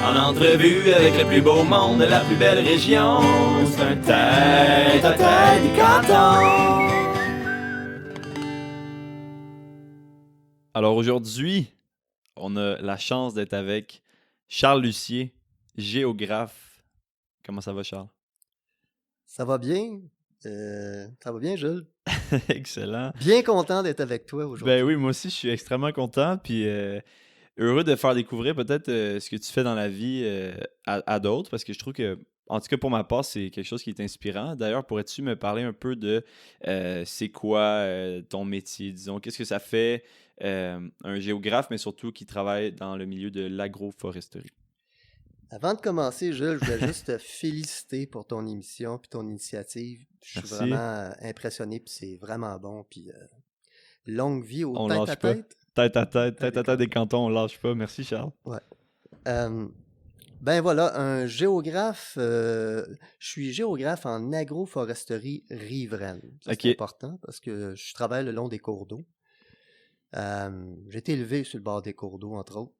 En entrevue avec le plus beau monde de la plus belle région, c'est un tête-à-tête du canton. Alors aujourd'hui, on a la chance d'être avec Charles Lucier, géographe. Comment ça va, Charles? Ça va bien? Ça va bien, Jules? Excellent. Bien content d'être avec toi aujourd'hui. Ben oui, moi aussi, je suis extrêmement content, puis heureux de faire découvrir peut-être ce que tu fais dans la vie à d'autres, parce que je trouve que, en tout cas pour ma part, c'est quelque chose qui est inspirant. D'ailleurs, pourrais-tu me parler un peu de c'est quoi ton métier, disons, qu'est-ce que ça fait un géographe, mais surtout qui travaille dans le milieu de l'agroforesterie? Avant de commencer, Jules, je voulais juste te féliciter pour ton émission puis ton initiative. Je suis Merci. vraiment impressionné puis c'est vraiment bon. Puis longue vie au On tête lâche à pas. tête. Tête à tête des cantons, on lâche pas. Merci, Charles. Ouais. Ben voilà, un géographe. Je suis géographe en agroforesterie riveraine. Ça, c'est Ok. important parce que je travaille le long des cours d'eau. J'ai été élevé sur le bord des cours d'eau, entre autres.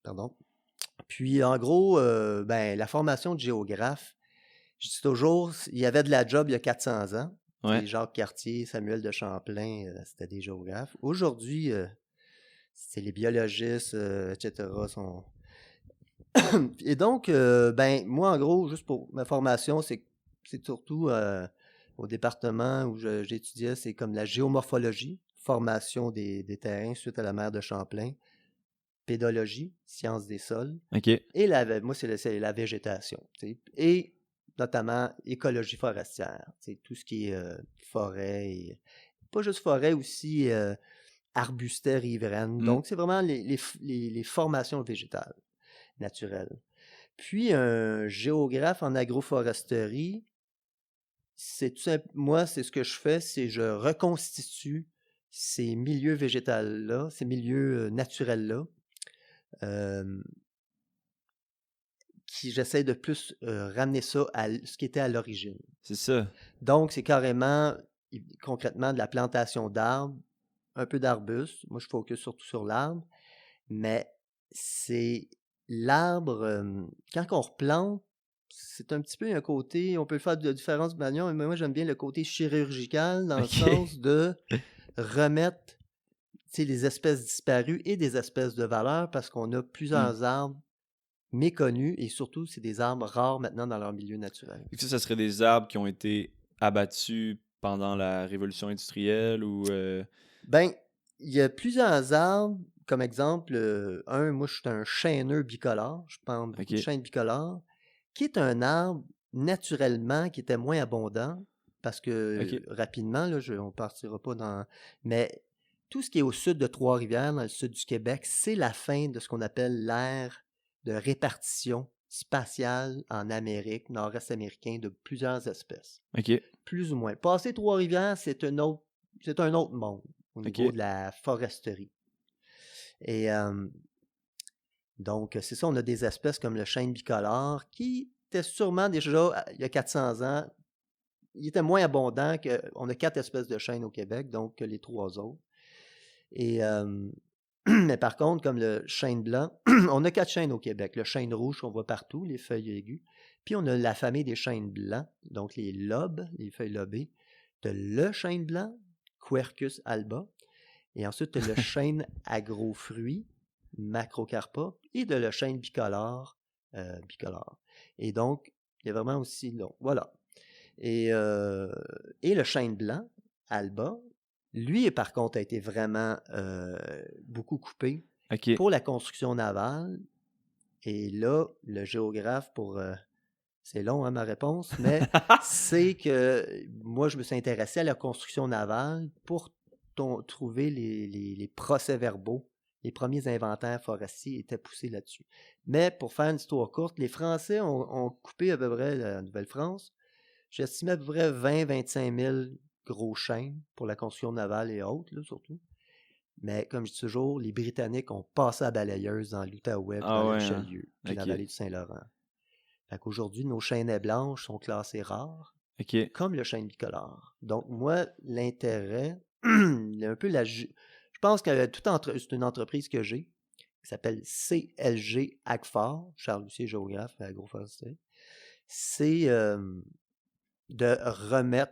Pardon. Puis, en gros, ben, la formation de géographe, je dis toujours, il y avait de la job il y a 400 ans. Ouais. Jacques Cartier, Samuel de Champlain, c'était des géographes. Aujourd'hui, c'est les biologistes, etc. Et donc, ben, moi, en gros, juste pour ma formation, c'est surtout au département où j'étudiais, c'est comme la géomorphologie, formation des terrains suite à la mer de Champlain, pédologie, sciences des sols, Ok. et moi, c'est la végétation, et notamment écologie forestière, tout ce qui est forêt, et pas juste forêt, aussi arbustais, riveraines. Donc, c'est vraiment les formations végétales naturelles. Puis, un géographe en agroforesterie, moi, c'est ce que je fais, c'est je reconstitue ces milieux végétaux-là, ces milieux naturels-là, j'essaie de plus ramener ça à ce qui était à l'origine. C'est ça. Donc, c'est carrément, concrètement, de la plantation d'arbres, un peu d'arbustes. Moi, je focus surtout sur l'arbre, mais c'est l'arbre, quand on replante, c'est un petit peu un côté, on peut le faire de différentes manières, mais moi, j'aime bien le côté chirurgical dans le sens de remettre les espèces disparues et des espèces de valeur parce qu'on a plusieurs arbres méconnus et surtout, c'est des arbres rares maintenant dans leur milieu naturel. Et ça serait des arbres qui ont été abattus pendant la révolution industrielle ou... Ben, il y a plusieurs arbres, comme exemple, moi je suis un chêneux bicolore, je prends beaucoup de chênes bicolores, qui est un arbre naturellement qui était moins abondant, parce que rapidement, là, on ne partira pas dans... Mais tout ce qui est au sud de Trois-Rivières, dans le sud du Québec, c'est la fin de ce qu'on appelle l'ère de répartition spatiale en Amérique, nord-est américain, de plusieurs espèces. Plus ou moins. Passer Trois-Rivières, c'est un autre monde au niveau de la foresterie. Et donc, c'est ça, on a des espèces comme le chêne bicolore qui était sûrement déjà, il y a 400 ans, il était moins abondant on a 4 espèces de chênes au Québec, donc que les 3 autres. Et mais par contre, comme le chêne blanc, on a 4 chênes au Québec. Le chêne rouge qu'on voit partout, les feuilles aiguës. Puis on a la famille des chênes blancs, donc les lobes, les feuilles lobées. Tu as le chêne blanc, Quercus alba. Et ensuite, tu as le chêne agro-fruit, Macrocarpa, et de le chêne bicolore, bicolore. Et donc, il y a vraiment aussi long. Voilà. Et le chêne blanc, alba, lui, par contre, a été vraiment beaucoup coupé pour la construction navale. Et là, le géographe, c'est long, hein, ma réponse, mais c'est que moi, je me suis intéressé à la construction navale pour trouver les procès-verbaux. Les premiers inventaires forestiers étaient poussés là-dessus. Mais pour faire une histoire courte, les Français ont coupé à peu près la Nouvelle-France. J'estimais à peu près 20-25 000 gros chênes pour la construction navale et autres, là, surtout. Mais comme je dis toujours, les Britanniques ont passé à balayeuse dans l'Outaouais, puis dans le Richelieu, puis la vallée du Saint-Laurent. Fait qu'aujourd'hui, nos chênaies blanches sont classées rares, comme le chêne bicolore. Donc, moi, l'intérêt, un peu je pense que c'est une entreprise que j'ai, qui qui s'appelle CLG Agfort, Charles Lucier, géographe à agroforesterie. C'est de remettre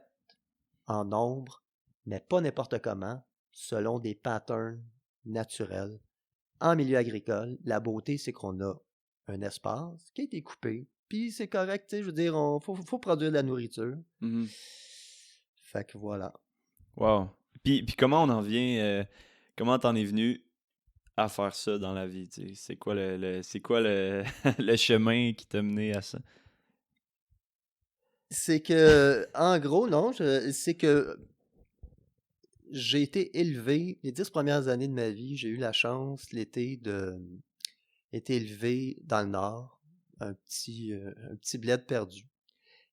en nombre, mais pas n'importe comment, selon des patterns naturels en milieu agricole. La beauté, c'est qu'on a un espace qui a été coupé, puis c'est correct, tu sais, je veux dire, faut produire de la nourriture. Mhm. Fait que voilà. Wow. Puis comment on en vient, comment t'en es venu à faire ça dans la vie, tu sais? C'est quoi c'est quoi le, le chemin qui t'a mené à ça? C'est que, en gros, non, c'est que j'ai été élevé, les 10 premières années de ma vie, j'ai eu la chance l'été de été élevé dans le nord, un petit bled perdu.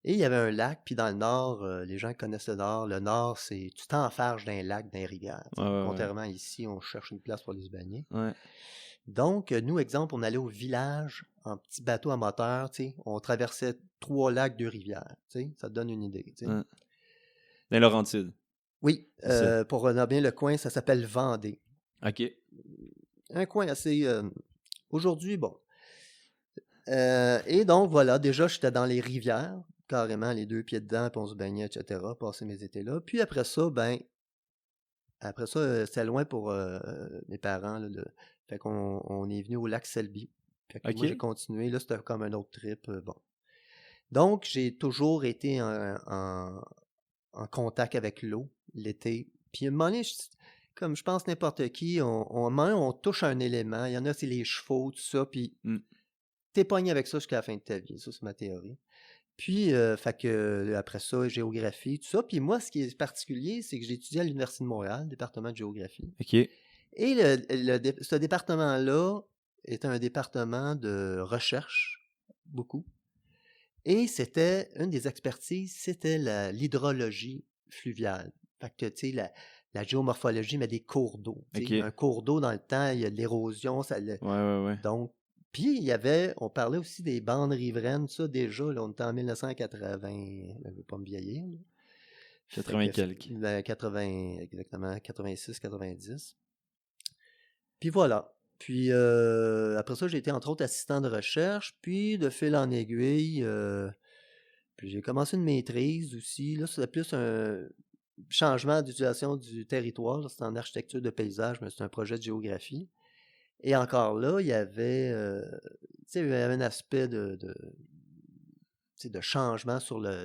Et il y avait un lac, puis dans le nord, les gens connaissent le nord. Le nord, c'est tu t'enfarges d'un lac, d'un rivière. Ouais, ouais, Contrairement à ici, on cherche une place pour aller se baigner. ouais. Donc, nous, exemple, on allait au village en petit bateau à moteur, tu sais, on traversait 3 lacs, 2 rivières, tu sais, ça te donne une idée, tu sais. Ouais. Dans les Laurentides, Oui, c'est ça. pour renommer le coin, ça s'appelle Vendée. OK. Un coin assez... aujourd'hui, bon. Et donc, voilà, déjà, j'étais dans les rivières, carrément, les 2 pieds dedans, puis on se baignait, etc., passer mes étés là. Puis après ça, c'était loin pour mes parents, là, fait qu'on est venu au lac Selby. Fait que moi, j'ai OK. continué. Là, c'était comme un autre trip. Bon. Donc, j'ai toujours été en contact avec l'eau l'été. Puis à un moment donné, comme je pense n'importe qui, à un moment donné, on touche à un élément. Il y en a, c'est les chevaux, tout ça. Puis Mm. t'es pogné avec ça jusqu'à la fin de ta vie. Ça, c'est ma théorie. Puis, fait que après ça, géographie, tout ça. Puis moi, ce qui est particulier, c'est que j'ai étudié à l'Université de Montréal, département de géographie. OK. Et ce département-là est un département de recherche, beaucoup. Et c'était, une des expertises, c'était l'hydrologie fluviale. Fait que, tu sais, la géomorphologie, mais des cours d'eau. Tu sais. OK. Un cours d'eau, dans le temps, il y a de l'érosion. Ouais. Donc, puis on parlait aussi des bandes riveraines, ça déjà, là, on était en 1980, je ne veux pas me vieillir. Là. 80 quelques. 80, exactement, 86, 90. Puis voilà. Puis après ça, j'ai été entre autres assistant de recherche, puis de fil en aiguille, puis j'ai commencé une maîtrise aussi. Là, c'était plus un changement d'utilisation du territoire. C'était en architecture de paysage, mais c'est un projet de géographie. Et encore là, il y avait, il y avait un aspect de changement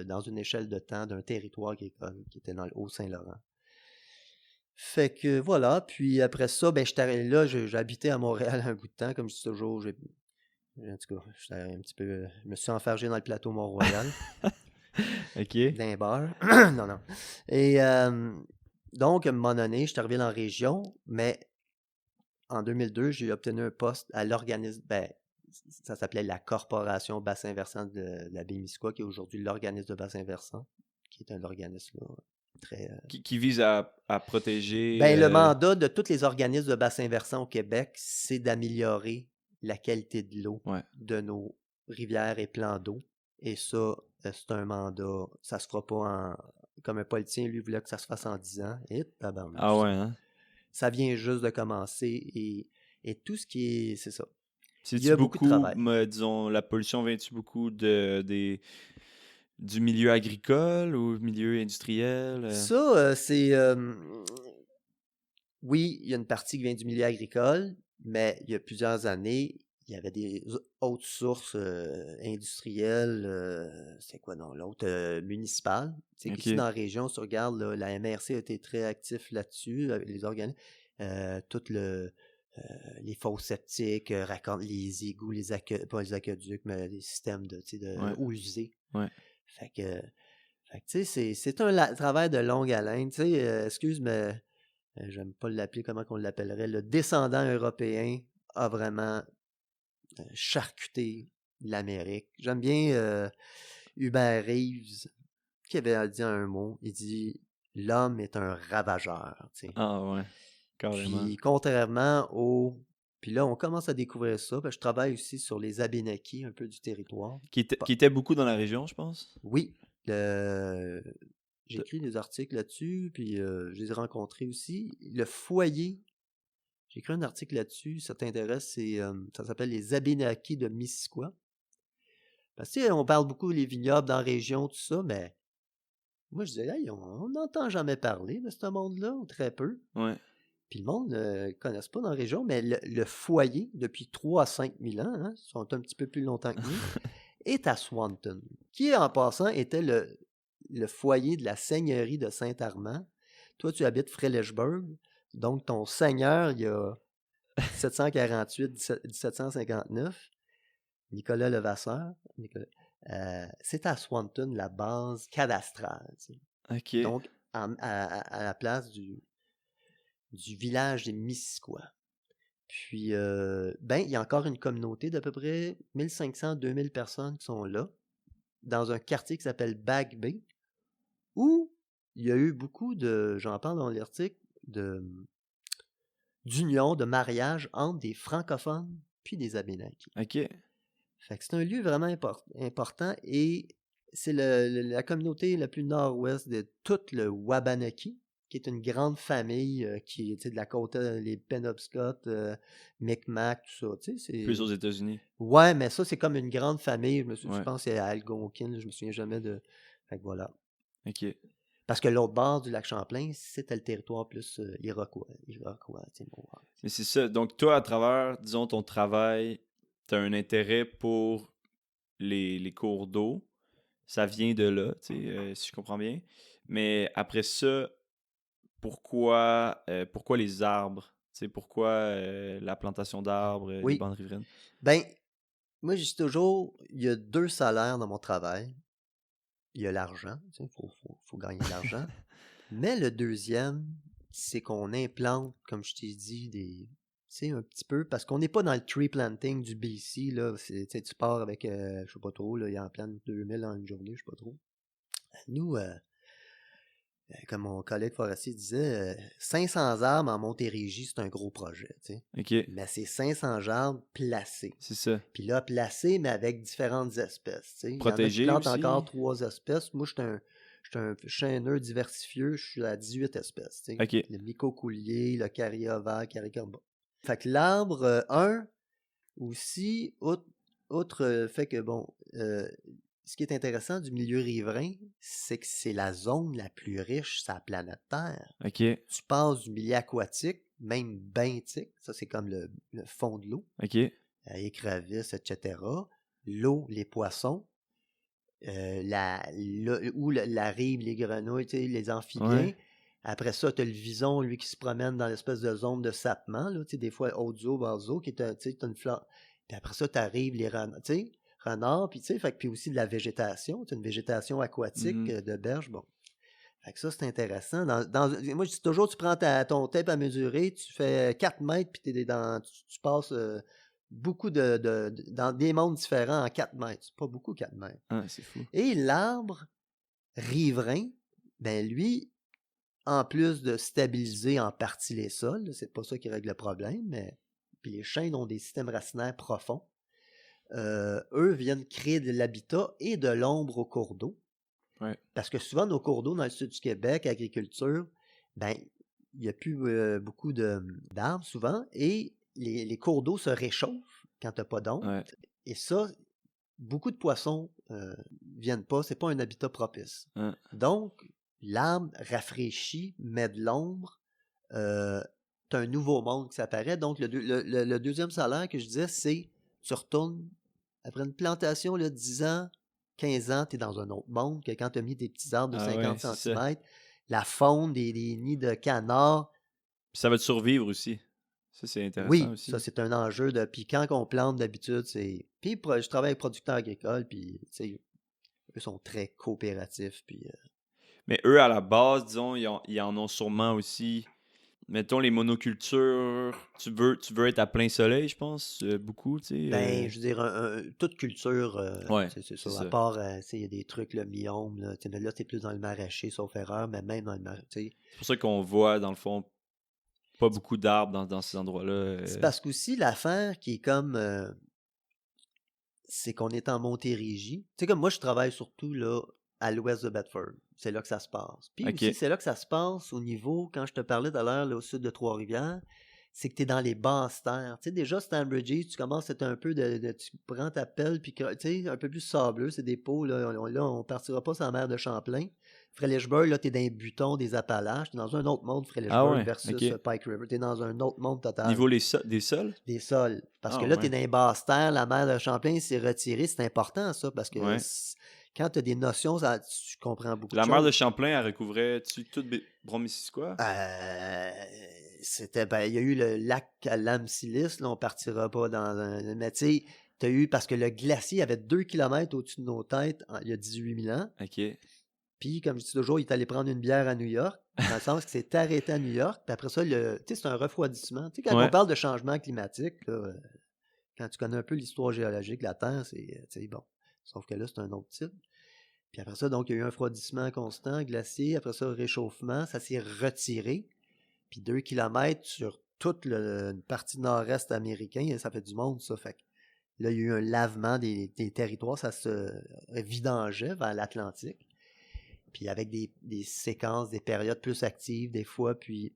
dans une échelle de temps d'un territoire qui était dans le Haut-Saint-Laurent. Fait que voilà, puis après ça, ben j'habitais à Montréal un bout de temps, comme je dis toujours, en tout cas, je me suis enfargé dans le plateau Mont-Royal, OK. d'un bar. Non, non. Et donc, à un moment donné, je suis arrivé dans la région, mais en 2002, j'ai obtenu un poste à l'organisme, ça s'appelait la Corporation Bassin Versant de la Baie-Missisquoi, qui est aujourd'hui l'organisme de Bassin Versant, qui est un organisme là, très... Qui vise à protéger. le mandat de tous les organismes de bassin versant au Québec, c'est d'améliorer la qualité de l'eau Ouais. de nos rivières et plans d'eau. Et ça, c'est un mandat, ça se fera pas comme un politicien, lui, voulait que ça se fasse en 10 ans. Et tabarnouche, Ah ouais, hein? ça vient juste de commencer et tout ce qui est, c'est ça. Il y C'est-tu a beaucoup de beaucoup, travail. disons, la pollution vient-tu beaucoup du milieu agricole ou milieu industriel? Ça, oui, il y a une partie qui vient du milieu agricole, mais il y a plusieurs années, il y avait des autres sources industrielles, c'est quoi non, l'autre municipale. C'est qu'ici OK. dans la région, si tu regardes, là, la MRC a été très actif là-dessus, avec les organismes. Les fosses septiques, les égouts, pas les aqueducs, mais les systèmes Ouais. eau usée. Ouais. Fait que tu sais, c'est un travail de longue haleine. Tu sais, excuse, mais j'aime pas l'appeler, comment qu'on l'appellerait, le descendant européen a vraiment charcuté l'Amérique. J'aime bien Hubert Reeves, qui avait dit un mot, il dit « L'homme est un ravageur ». Ah ouais, carrément. Puis contrairement au... Puis là, on commence à découvrir ça. Je travaille aussi sur les Abénakis, un peu du territoire. Qui était beaucoup dans la région, je pense. Oui, j'ai écrit des articles là-dessus, puis je les ai rencontrés aussi. Le foyer, J'ai écrit un article là-dessus, ça t'intéresse, ça s'appelle les Abénaquis de Missisquoi. Parce que on parle beaucoup des vignobles dans la région, tout ça, mais moi je disais, hey, on n'entend jamais parler de ce monde-là, ou très peu. Ouais. Puis le monde ne connaît pas dans la région, mais le foyer, depuis 3 à 5 000 ans, hein, ils sont un petit peu plus longtemps que nous, est à Swanton, qui en passant était le foyer de la seigneurie de Saint-Armand. Toi, tu habites Frelichburg, donc ton seigneur, il y a 1748-1759, Nicolas Levasseur, c'est à Swanton, la base cadastrale. OK. Donc, à la place du village des Missisquoi. Puis, il y a encore une communauté d'à peu près 1500-2000 personnes qui sont là, dans un quartier qui s'appelle Back Bay, où il y a eu beaucoup j'en parle dans l'article, d'union, de mariage entre des francophones puis des Abénaquis. OK. Fait que c'est un lieu vraiment important et c'est la communauté la plus nord-ouest de tout le Wabanaki, qui est une grande famille qui est de la côte, les Penobscot, Micmac, tout ça. Plus aux États-Unis. Ouais, mais ça, c'est comme une grande famille. Je Ouais. pense que c'est Algonquin, je me souviens jamais de. Fait que voilà. OK. Parce que l'autre bord du lac Champlain, c'était le territoire plus iroquois. Mais c'est ça. Donc, toi, à travers, disons, ton travail, tu as un intérêt pour les cours d'eau. Ça vient de là, si je comprends bien. Mais après ça, pourquoi les arbres? Pourquoi la plantation d'arbres, les Oui. bandes riveraines? Ben, moi, je dis toujours, il y a 2 salaires dans mon travail. Il y a l'argent, il faut gagner de l'argent. Mais le deuxième, c'est qu'on implante, comme je t'ai dit, un petit peu, parce qu'on n'est pas dans le tree planting du BC, là. Tu pars avec, je sais pas trop, là, il en plante 2000 en une journée, je sais pas trop. Nous, comme mon collègue forestier disait, 500 arbres en Montérégie, c'est un gros projet, tu sais. OK. Mais c'est 500 arbres placés. C'est ça. Puis là, placés, mais avec différentes espèces, tu sais. Il y en a qui Protégés plantent aussi? encore 3 espèces. Moi, je suis un chêneux diversifieux, je suis à 18 espèces, tu sais. OK. Le mycocoulier, le caria vert, caricorba. Fait que l'arbre 1, aussi, outre le fait que, bon, ce qui est intéressant du milieu riverain, c'est que c'est la zone la plus riche sur la planète Terre. OK. Tu passes du milieu aquatique, même benthique, ça c'est comme le fond de l'eau, OK. écrevisses, etc. L'eau, les poissons, la rive, les grenouilles, les amphibiens. Ouais. Après ça, tu as le vison, lui, qui se promène dans l'espèce de zone de sapement, là, des fois haute-eau, basse-eau, qui est une fleur. Puis après ça, tu arrives les renards, puis aussi de la végétation, une végétation aquatique de berge, bon. Fait que ça, c'est intéressant. Moi, je dis toujours, tu prends ton tape à mesurer, tu fais 4 mètres, puis tu passes beaucoup dans des mondes différents en 4 mètres. C'est pas beaucoup, 4 mètres. Ah, c'est fou. Et l'arbre riverain, ben lui, en plus de stabiliser en partie les sols, c'est pas ça qui règle le problème, mais puis les chênes ont des systèmes racinaires profonds. Eux viennent créer de l'habitat et de l'ombre au cours d'eau. Ouais. Parce que souvent, nos cours d'eau dans le sud du Québec, agriculture, ben, il n'y a plus beaucoup d'arbres souvent, et les cours d'eau se réchauffent quand tu n'as pas d'ombre. Ouais. Et ça, beaucoup de poissons viennent pas, c'est pas un habitat propice. Ouais. Donc, l'arbre rafraîchit, met de l'ombre, tu as un nouveau monde qui s'apparaît. Donc, le deuxième salaire que je disais, c'est tu retournes, après une plantation, là, 10 ans, 15 ans, tu es dans un autre monde que quand tu as mis des petits arbres de 50 cm, la faune, des nids de canards. Puis ça va te survivre aussi. Ça, c'est intéressant oui, aussi. Ça, c'est un enjeu. Puis quand on plante, d'habitude, c'est... Puis je travaille avec producteurs agricoles, puis eux sont très coopératifs. Puis, Mais eux, à la base, disons, ils en ont sûrement aussi... Mettons les monocultures, tu veux être à plein soleil, je pense, beaucoup, tu sais. Ben, je veux dire, toute culture, ouais, c'est ça. À part, il y a des trucs, le myome, là, t'es plus dans le maraîcher, sauf erreur, mais même dans le maraîcher. C'est pour ça qu'on voit, dans le fond, pas beaucoup d'arbres dans ces endroits-là. C'est parce qu'aussi, l'affaire qui est comme, c'est qu'on est en Montérégie. Tu sais, comme moi, je travaille surtout, là, à l'ouest de Bedford. C'est là que ça se passe. Puis aussi, c'est là que ça se passe au niveau, quand je te parlais tout à l'heure, au sud de Trois-Rivières, c'est que tu es dans les basses terres. Tu sais, déjà, Stanbridge, tu commences à être un peu tu prends ta pelle, puis tu sais, un peu plus sableux, c'est des pots, là, on partira pas sans la mer de Champlain. Frelichburg, là, tu es dans les butons des Appalaches, tu es dans un autre monde, Ah Frelichburg ouais, versus ok. Pike River, tu es dans un autre monde total. Niveau des sols? Des sols. Parce que Ah là, tu es ouais. dans les basses terres, la mer de Champlain s'est retirée, c'est important ça, parce que Ouais. quand tu as des notions, tu comprends beaucoup de La mer de choses. Champlain, elle recouvrait-tu tout Bromissisquoi? Il y a eu le lac Lamsilis, là, on partira pas dans un. Mais tu sais, tu as eu, parce que le glacier avait 2 km au-dessus de nos têtes il y a 18 000 ans. Ok. Puis, comme je dis toujours, il est allé prendre une bière à New York, dans le sens qu'il s'est arrêté à New York. Puis après ça, tu sais, c'est un refroidissement. Tu sais, quand on Ouais. parle de changement climatique, là, quand tu connais un peu l'histoire géologique de la Terre, c'est, tu sais, bon. Sauf que là, c'est un autre type. Puis après ça, donc, il y a eu un refroidissement constant, glacier. Après ça, réchauffement. Ça s'est retiré. Puis 2 km sur toute une partie nord-est américain, ça fait du monde, ça. Fait que là, il y a eu un lavement des territoires. Ça se vidangeait vers l'Atlantique. Puis avec des séquences, des périodes plus actives, des fois. Puis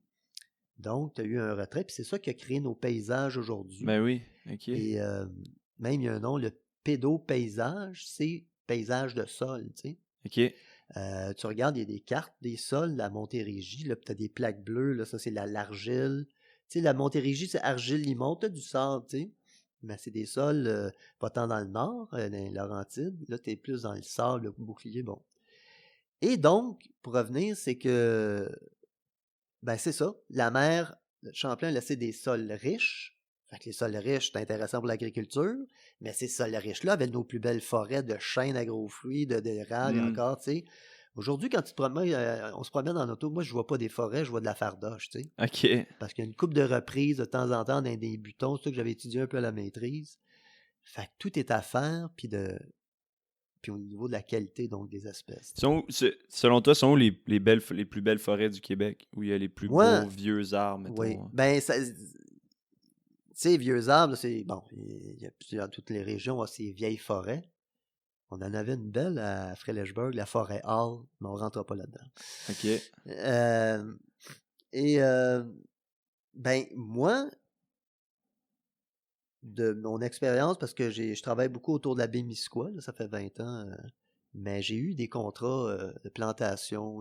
donc, tu as eu un retrait. Puis c'est ça qui a créé nos paysages aujourd'hui. Ben oui, ok. Et même, il y a un nom, le pédopaysage, c'est paysage de sol, tu sais. Ok. Tu regardes, il y a des cartes des sols, la Montérégie, là, puis tu as des plaques bleues, là, ça c'est l'argile. Tu sais, la Montérégie, c'est argile-limon, tu as du sable, tu sais. Mais c'est des sols pas tant dans le nord, dans les Laurentides. Là, tu es plus dans le sable, le bouclier, bon. Et donc, pour revenir, c'est que, ben c'est ça, la mer Champlain a laissé des sols riches. Fait que les sols riches, c'est intéressant pour l'agriculture, mais ces sols riches-là avaient nos plus belles forêts de chênes à gros fruits, d'érable, et encore, tu sais. Aujourd'hui, quand tu te promènes, on se promène en auto, moi, je vois pas des forêts, je vois de la fardoche, tu sais. Ok. Parce qu'il y a une coupe de reprises de temps en temps dans des butons, c'est ça que j'avais étudié un peu à la maîtrise. Fait que tout est à faire, puis au niveau de la qualité, donc, des espèces. Selon toi, sont où les plus belles forêts du Québec? Où il y a les plus Moi, beaux vieux arbres, oui. mettons? Ben, tu sais, vieux arbres, c'est bon, il y a dans toutes les régions, on a ces vieilles forêts. On en avait une belle à Frelichburg, la forêt Hall, mais on ne rentre pas là-dedans. Ok. Ben, moi, de mon expérience, parce que je travaille beaucoup autour de la baie Missisquoi, là, ça fait 20 ans, mais j'ai eu des contrats de plantation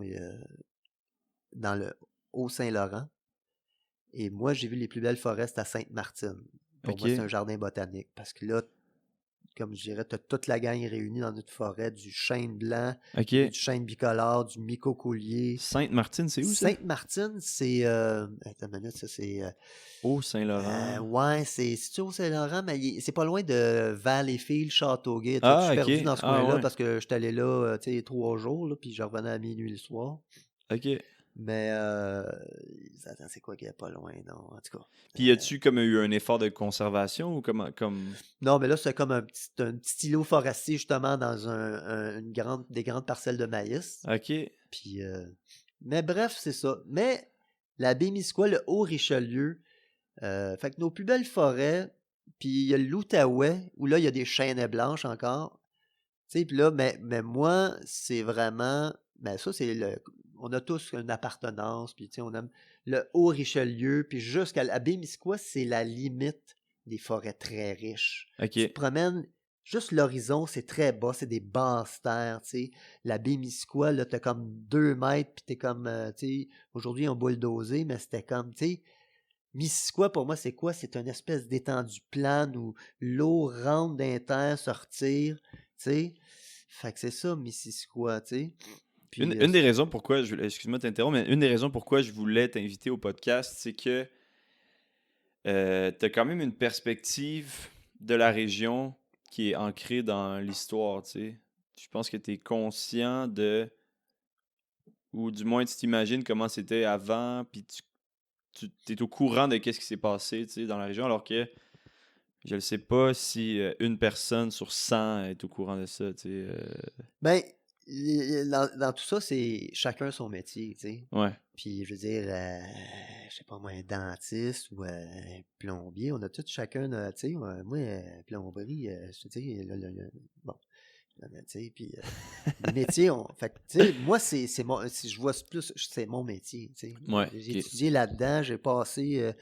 dans le Haut-Saint-Laurent. Et moi, j'ai vu les plus belles forêts à Sainte-Martine. Pour moi, c'est un jardin botanique. Parce que là, comme je dirais, tu as toute la gang réunie dans une forêt, du chêne blanc, du chêne bicolore, du micocoulier. Sainte-Martine, c'est où ça? Sainte-Martine, c'est... attends une minute, ça c'est... Haut-Saint-Laurent. Ouais, c'est-tu Haut-Saint-Laurent, mais c'est pas loin de Valleyfield, Châteauguay. Je suis perdu dans ce coin-là parce que j'étais allé là, tu sais, 3 jours, là, puis je revenais à minuit le soir. Ok. Mais, attends, c'est quoi qu'il y a pas loin, non, en tout cas. Puis, y a-tu comme eu un effort de conservation ou comme... Non, mais là, c'est comme un petit îlot forestier, justement, dans des grandes parcelles de maïs. Ok. Puis, mais bref, c'est ça. Mais la baie Missisquoi, le Haut-Richelieu, fait que nos plus belles forêts, puis il y a l'Outaouais, où là, il y a des chênes blanches encore. Tu sais, puis là, mais moi, c'est vraiment... Ben ça, on a tous une appartenance, puis tu sais, on aime le Haut-Richelieu, puis jusqu'à la baie Missisquoi, c'est la limite des forêts très riches. Ok. Tu te promènes, juste l'horizon, c'est très bas, c'est des basses terres, tu sais. La baie Missisquoi, là, t'as comme 2 mètres, puis t'es comme, tu sais, aujourd'hui, on bulldozé, mais c'était comme, tu sais, Missisquoi, pour moi, c'est quoi? C'est une espèce d'étendue plane où l'eau rentre dans les terres, sortir, tu sais. Fait que c'est ça, Missisquoi, tu sais. Puis, Une des raisons pourquoi, excuse-moi de t'interrompre, mais une des raisons pourquoi je voulais t'inviter au podcast, c'est que t'as quand même une perspective de la région qui est ancrée dans l'histoire, tu sais. Je pense que t'es conscient de... Ou du moins, tu t'imagines comment c'était avant, puis tu es au courant de qu'est-ce qui s'est passé, tu sais, dans la région, alors que je ne sais pas si une personne sur 100 est au courant de ça, tu sais. Ben, dans tout ça, c'est chacun son métier, tu sais. Ouais. Puis, je veux dire, je sais pas moi, un dentiste ou un plombier, on a tous chacun, tu sais, moi, plomberie, je te dis, bon, tu sais, puis les métiers, fait tu sais, moi, si je vois plus, c'est mon métier, tu sais. Ouais. J'ai étudié là-dedans, j'ai passé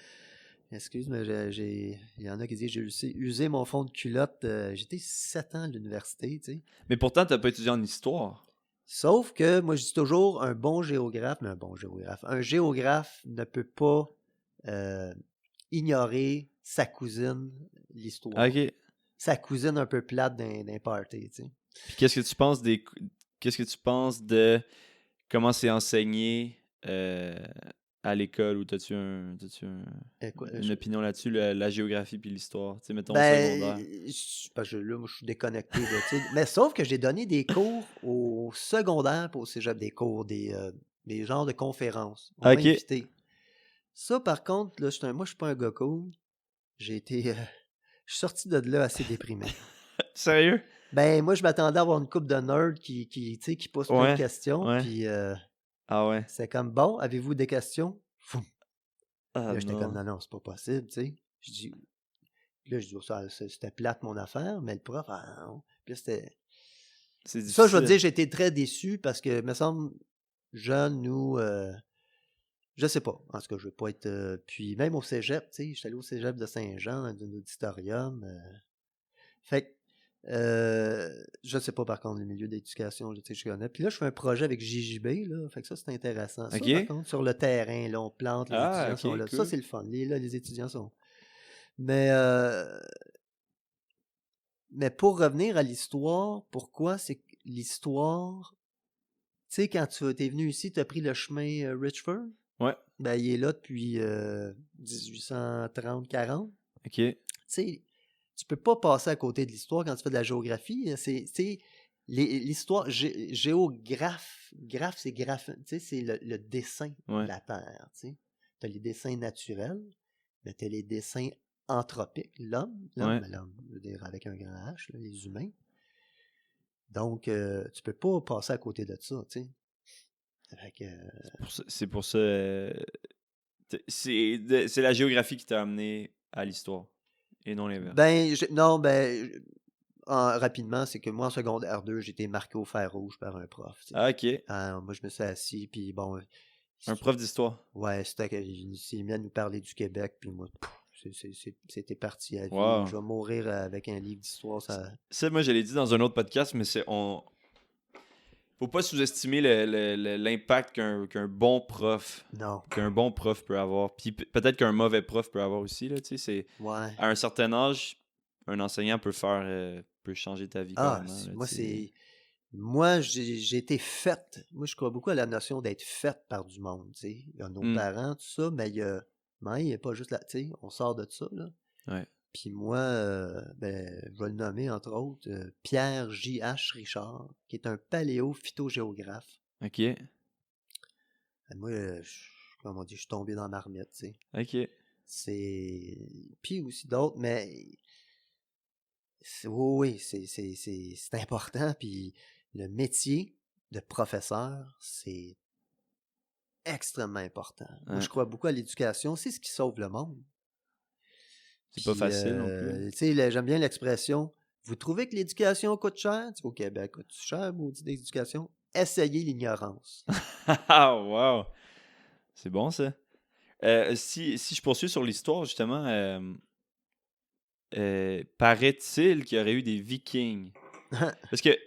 Excuse, mais il y en a qui disent que j'ai usé mon fond de culotte. J'étais 7 ans à l'université, tu sais. Mais pourtant, t'as pas étudié en histoire. Sauf que moi, je dis toujours un bon géographe, mais un géographe ne peut pas euh, ignorer sa cousine, l'histoire. Ok. Sa cousine un peu plate d'un party, tu sais. Puis qu'est-ce que tu penses de comment c'est enseigné à l'école ou une Je- opinion là-dessus, la géographie puis l'histoire, tu sais, mettons au Ben, secondaire. parce que là, moi, je suis déconnecté de, tu sais. Mais sauf que j'ai donné des cours au secondaire pour au cégep, des genres de conférences. On m'a Ok. invité. Ça, par contre, là, moi, je suis pas un gars cool. J'ai été, je suis sorti de là assez déprimé. Sérieux? Ben, moi, je m'attendais à avoir une couple de nerds tu sais, qui posent plein de Ouais. questions. Ouais. Puis, Ah ouais. c'est comme, bon, avez-vous des questions? Foum. Ah Là, j'étais comme, non. non, non, c'est pas possible, tu sais. Là, je dis, oh, c'était plate mon affaire, mais le prof, ah non. Puis là, c'était. C'est Ça, je veux difficile. dire, j'ai été très déçu parce que, me semble, jeune, je sais pas. En tout cas, je veux pas être. Puis même au cégep, tu sais, j'étais allé au cégep de Saint-Jean, dans un auditorium. Fait que, je sais pas par contre le milieu d'éducation, tu sais, je connais. Puis là, je fais un projet avec JJB, là. Fait que ça, c'est intéressant. Ça, par Ok. contre, sur le terrain, là, on plante, les Ah, étudiants sont ok, là. Ça, cool. c'est le fun. Là, les étudiants sont. Mais, mais pour revenir à l'histoire, pourquoi c'est que l'histoire. Tu sais, quand tu es venu ici, tu as pris le chemin Richford. Ouais. Ben, il est là depuis 1830-40. Ok. Tu sais, tu peux pas passer à côté de l'histoire quand tu fais de la géographie. L'histoire, graphe, c'est graphe, tu sais, c'est le dessin de Ouais. la Terre, tu sais. Tu as les dessins naturels, mais tu as les dessins anthropiques, l'homme, Ouais. je veux dire, avec un grand H, là, les humains. Donc, tu peux pas passer à côté de ça, tu sais. Fait que, C'est pour ça. C'est la géographie qui t'a amené à l'histoire et non l'inverse. ben, non, ben, rapidement, c'est que moi, en secondaire 2, j'ai été marqué au fer rouge par un prof, tu sais. Ah, ok. Moi, je me suis assis, puis bon, Un prof d'histoire. ouais, il s'est mis à nous parler du Québec, puis moi, c'était parti à vie. Wow. Je vais mourir avec un livre d'histoire, ça. Ça, moi, je l'ai dit dans un autre podcast, mais faut pas sous-estimer l'impact Non, qu'un bon prof peut avoir. Puis peut-être qu'un mauvais prof peut avoir aussi, là, tu sais. ouais. À un certain âge, un enseignant peut changer ta vie Ah, carrément, là, moi, tu sais. Moi, j'ai été faite. Moi, je crois beaucoup à la notion d'être faite par du monde, tu sais. Il y a nos parents, tout ça, mais il n'y a pas juste là, tu sais, on sort de ça, là. Ouais. Puis moi, ben, je vais le nommer, entre autres, Pierre J.H. Richard, qui est un paléophytogéographe. Ok. Moi, comme on dit, je suis tombé dans la marmite, tu sais. Ok. Puis aussi d'autres, mais oui, c'est important. Puis le métier de professeur, c'est extrêmement important. Moi, Ouais. je crois beaucoup à l'éducation. C'est ce qui sauve le monde. C'est pas Puis, facile non plus. tu sais, j'aime bien l'expression. Vous trouvez que l'éducation coûte cher? Au Québec, coûte cher, maudit d'éducation? Essayez l'ignorance. Ah, wow! C'est bon, ça. Si je poursuis sur l'histoire, justement, paraît-il qu'il y aurait eu des Vikings. Parce que,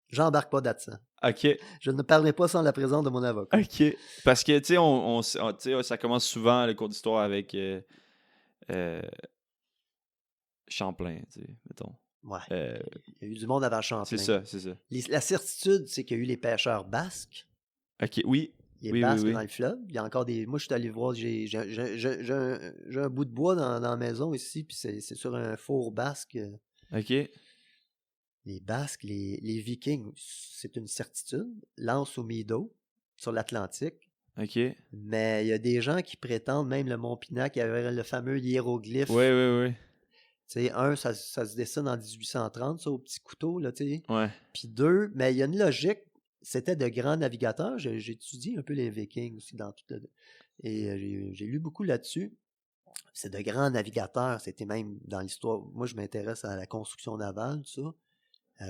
J'embarque pas là-dedans. ok, Je ne parlerai pas sans la présence de mon avocat. ok. Parce que, tu sais, tu sais, ça commence souvent le cours d'histoire avec euh, Champlain, tu sais, mettons. Ouais. Euh, Il y a eu du monde avant c'est Champlain. ça, c'est ça. La certitude, c'est qu'il y a eu les pêcheurs basques. Ok, oui, Les oui, Basques oui. dans le fleuve. Il y a encore des. Moi, je suis allé voir. J'ai un bout de bois dans la maison ici, puis c'est sur un four basque. Ok, Les Basques, les Vikings, c'est une certitude. Lance au Mido, sur l'Atlantique. ok. Mais il y a des gens qui prétendent, même le Mont Pinac, il y avait le fameux hiéroglyphe. Oui, oui, oui. Tu sais, ça se dessine en 1830, ça, au petit couteau, là, tu sais. Ouais. Puis 2, mais il y a une logique. C'était de grands navigateurs. J'ai étudié un peu les Vikings aussi dans tout et j'ai lu beaucoup là-dessus. C'est de grands navigateurs. C'était même dans l'histoire. Moi, je m'intéresse à la construction navale, tout ça.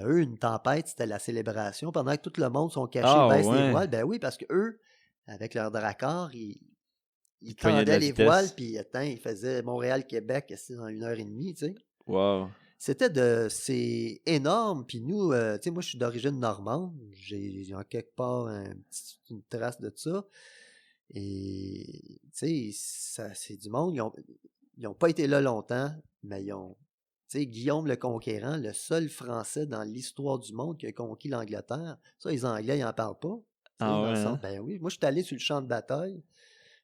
Eux, une tempête, c'était la célébration. Pendant que tout le monde sont cachés, Ah, baisse les ouais. voiles. Ben oui, parce que eux, avec leur dracard, il pognait de tendait la les voiles, vitesse. puis attends, il faisait Montréal-Québec en 1 heure et demie, tu sais. Wow. C'est énorme, puis nous, tu sais, moi, je suis d'origine normande, j'ai en quelque part une trace de ça, et, tu sais, c'est du monde, ils ont pas été là longtemps, mais ils ont, tu sais, Guillaume le Conquérant, le seul Français dans l'histoire du monde qui a conquis l'Angleterre, ça, les Anglais, ils en parlent pas, tu sais, Ah dans ouais, le sens, hein? ben oui, moi, je suis allé sur le champ de bataille,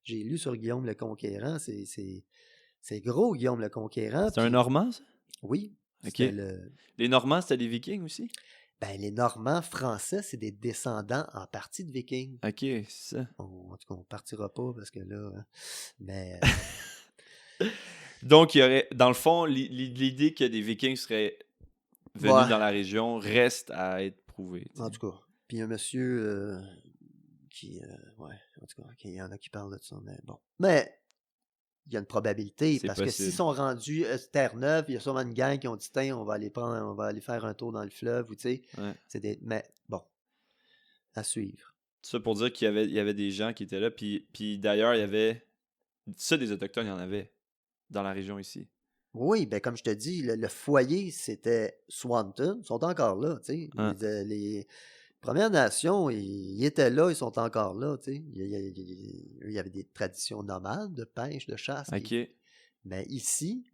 j'ai lu sur Guillaume le Conquérant, c'est gros, Guillaume le Conquérant, C'est un puis Normand, ça? oui, OK. c'était le... Les Normands, c'était des Vikings aussi? Ben, les Normands français, c'est des descendants en partie de Vikings. OK, c'est ça. En tout cas, on partira pas parce que là... hein, mais Donc, il y aurait, dans le fond, l'idée que des Vikings seraient venus ouais, dans la région reste à être prouvée. en tout cas. Puis un monsieur qui... ouais, en tout cas, il y en a qui parlent de ça, mais bon. Mais il y a une probabilité, C'est parce que s'ils possible. sont rendus Terre-Neuve, il y a sûrement une gang qui ont dit, tiens, on va aller faire un tour dans le fleuve, ou tu sais. Ouais. Mais bon, à suivre. Tout ça pour dire il y avait des gens qui étaient là. Puis d'ailleurs, il y avait... Ça, des Autochtones, il y en avait dans la région ici. Oui, ben comme je te dis, le foyer, c'était Swanton. Ils sont encore là, tu sais. Hein. Les Premières Nations, ils étaient là, ils sont encore là, tu sais. Il y avait des traditions nomades de pêche, de chasse. OK. Mais ici,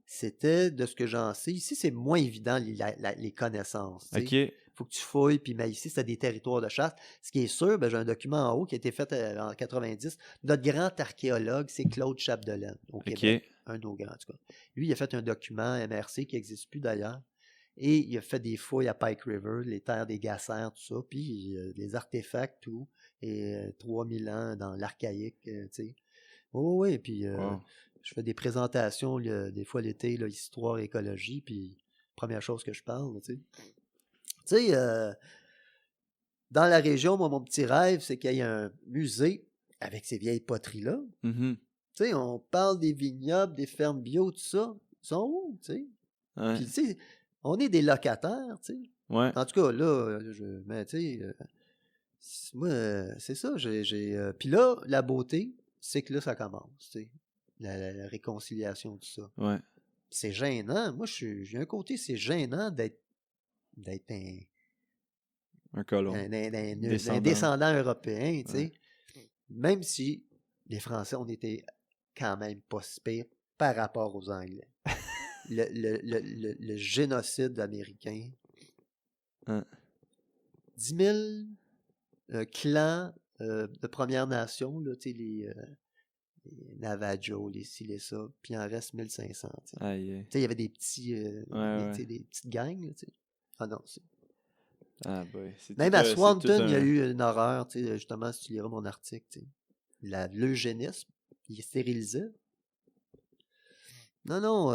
c'était, de ce que j'en sais, ici, c'est moins évident les connaissances, tu sais. OK. Faut que tu fouilles, puis mais ici, c'était des territoires de chasse. Ce qui est sûr, ben, j'ai un document en haut qui a été fait en 90. Notre grand archéologue, c'est Claude Chapdelaine, au Québec. OK. Un de nos grands, en tout cas. Lui, il a fait un document MRC qui n'existe plus d'ailleurs. Et il a fait des fouilles à Pike River, les terres des Gassers, tout ça, puis les artefacts, tout, et 3000 ans dans l'archaïque, tu sais. Oh, oui, puis Wow. je fais des présentations des fois l'été, là, histoire, écologie, puis première chose que je parle, tu sais. Tu sais, dans la région, moi, mon petit rêve, c'est qu'il y ait un musée avec ces vieilles poteries-là. Mhm. Tu sais, on parle des vignobles, des fermes bio, tout ça. Ils sont où, tu sais? Ouais. Puis, tu sais, on est des locataires, tu sais. Ouais. En tout cas, là, mais tu sais, moi, c'est ça. Puis là, la beauté, c'est que là, ça commence, tu sais. La réconciliation, tout ça. Ouais. C'est gênant. Moi, j'ai un côté, c'est gênant d'être Un colon. un descendant européen, tu sais. Même si les Français, on était quand même pas si pire par rapport aux Anglais. Le génocide américain. Hein. 10 000 clans de Premières Nations, là, tu sais, les Navajo, les ci, les ça, puis il en reste 1500. Tu sais. Aïe. Il y avait des petits, Ouais. des petites gangs. Là, tu sais. Ah non, Ah boy. C'est même tout, à c'est tout Swanton, il y a un... eu une horreur, tu sais, justement, si tu liras mon article. Tu sais. L'eugénisme, il stérilisait. Non,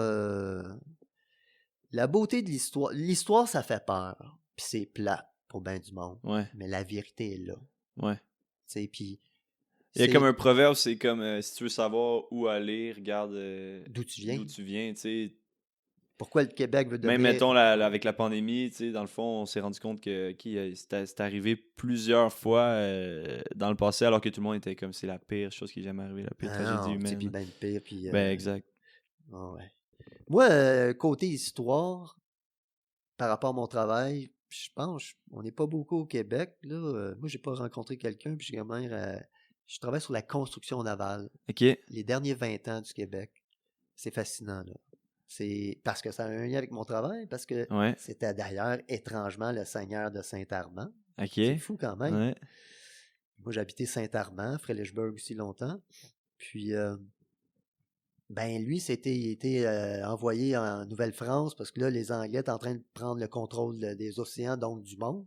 la beauté de l'histoire. L'histoire, ça fait peur. Puis c'est plat pour bien du monde. Ouais. Mais la vérité est là. Ouais. Tu sais, puis... Il y a comme un proverbe, c'est comme si tu veux savoir où aller, regarde d'où tu viens. D'où tu viens, tu sais. Pourquoi le Québec veut devenir... Même, mettons, avec la pandémie, tu sais, dans le fond, on s'est rendu compte que c'est arrivé plusieurs fois dans le passé, alors que tout le monde était comme c'est la pire chose qui est jamais arrivée, la pire tragédie humaine. Puis ben pire, puis... Ben, exact. Oh, ouais. Moi, côté histoire, par rapport à mon travail, je pense, on n'est pas beaucoup au Québec, là. Moi, j'ai pas rencontré quelqu'un, puis je travaille sur la construction navale. OK. Les derniers 20 ans du Québec. C'est fascinant, là. C'est parce que ça a un lien avec mon travail, parce que c'était d'ailleurs étrangement le seigneur de Saint-Armand. OK. C'est fou quand même. Ouais. Moi, j'habitais Saint-Armand, Frédéricksburg aussi longtemps. Puis, ben lui, il était envoyé en Nouvelle-France parce que là, les Anglais étaient en train de prendre le contrôle des océans, donc du monde.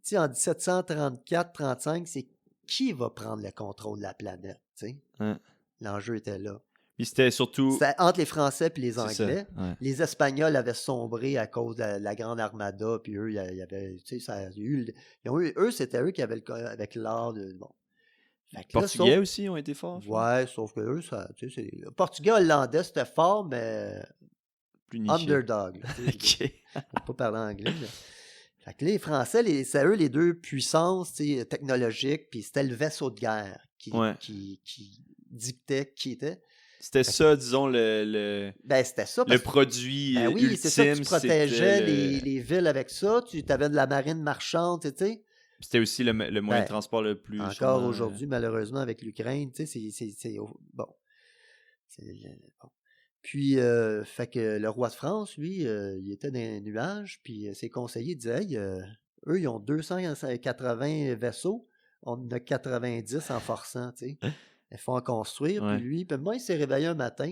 Tu sais, en 1734-35, c'est qui va prendre le contrôle de la planète, tu sais? L'enjeu était là. Puis c'était surtout... C'était entre les Français et les Anglais. Ouais. Les Espagnols avaient sombré à cause de la Grande Armada, puis eux, il y avait, tu sais, eux, c'était eux qui avaient avec l'art de... Bon. Les Portugais aussi ont été forts. Ouais, sauf que eux, tu sais, le Portugais, hollandais, c'était fort, mais plus niché. Underdog. Là, OK. On ne peut pas parler anglais. Là. Fait que les Français, c'est eux les deux puissances technologiques, puis c'était le vaisseau de guerre qui dictait qui était. C'était Fait que, ça, disons, le c'était ça, le parce que, produit oui, c'est ça, tu ultime, protégeais c'était les villes avec ça, tu avais de la marine marchande, tu sais. c'était aussi le moyen de Ben, transport le plus encore sûrement. aujourd'hui, malheureusement, avec l'Ukraine, tu sais, bon. Bon. Puis, fait que le roi de France, lui, il était dans les nuages, puis ses conseillers disaient, hey, eux, ils ont 280 vaisseaux, on en a 90 en forçant, tu sais. Il faut en construire, puis Ouais. lui, puis moi, il s'est réveillé un matin,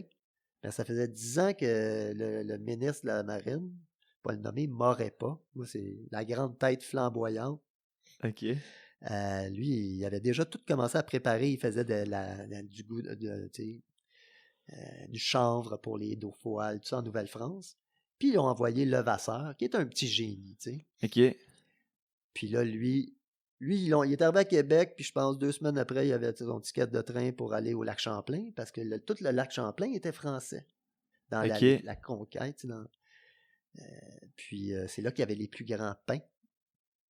ben, ça faisait 10 ans que le ministre de la Marine, pas le nommer, Maurepas, moi, c'est la grande tête flamboyante. OK. Lui, il avait déjà tout commencé à préparer, il faisait du goût, tu sais, du chanvre pour les Dauphoales, tout ça en Nouvelle-France. Puis ils ont envoyé Levasseur, qui est un petit génie, tu sais. OK. Puis là, lui il est arrivé à Québec, puis je pense 2 semaines après, il avait son ticket de train pour aller au lac Champlain, parce que tout le lac Champlain était français dans OK. la conquête. Tu sais, puis c'est là qu'il y avait les plus grands pins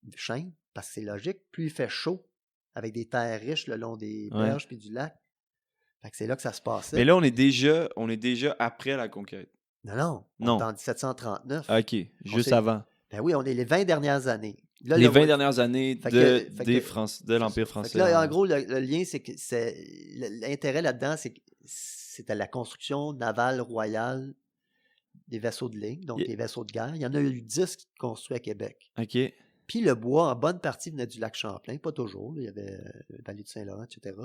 de chêne, parce que c'est logique, plus il fait chaud, avec des terres riches le long des Ouais. berges puis du lac. Fait que c'est là que ça se Mais passait. là, on est déjà après la conquête. Non, on est Non. en 1739. OK, juste avant. Ben oui, on est les 20 dernières années. Là, Les 20 dernières années fait de que- de l'Empire Fait français. que là, en gros, le lien, c'est que l'intérêt là-dedans, c'est que c'était la construction navale royale des vaisseaux de ligne, donc les vaisseaux de guerre. Il y en a eu 10 construits à Québec. OK. Puis le bois, en bonne partie, venait du lac Champlain, pas toujours. Là, il y avait le Vallée du Saint-Laurent, etc.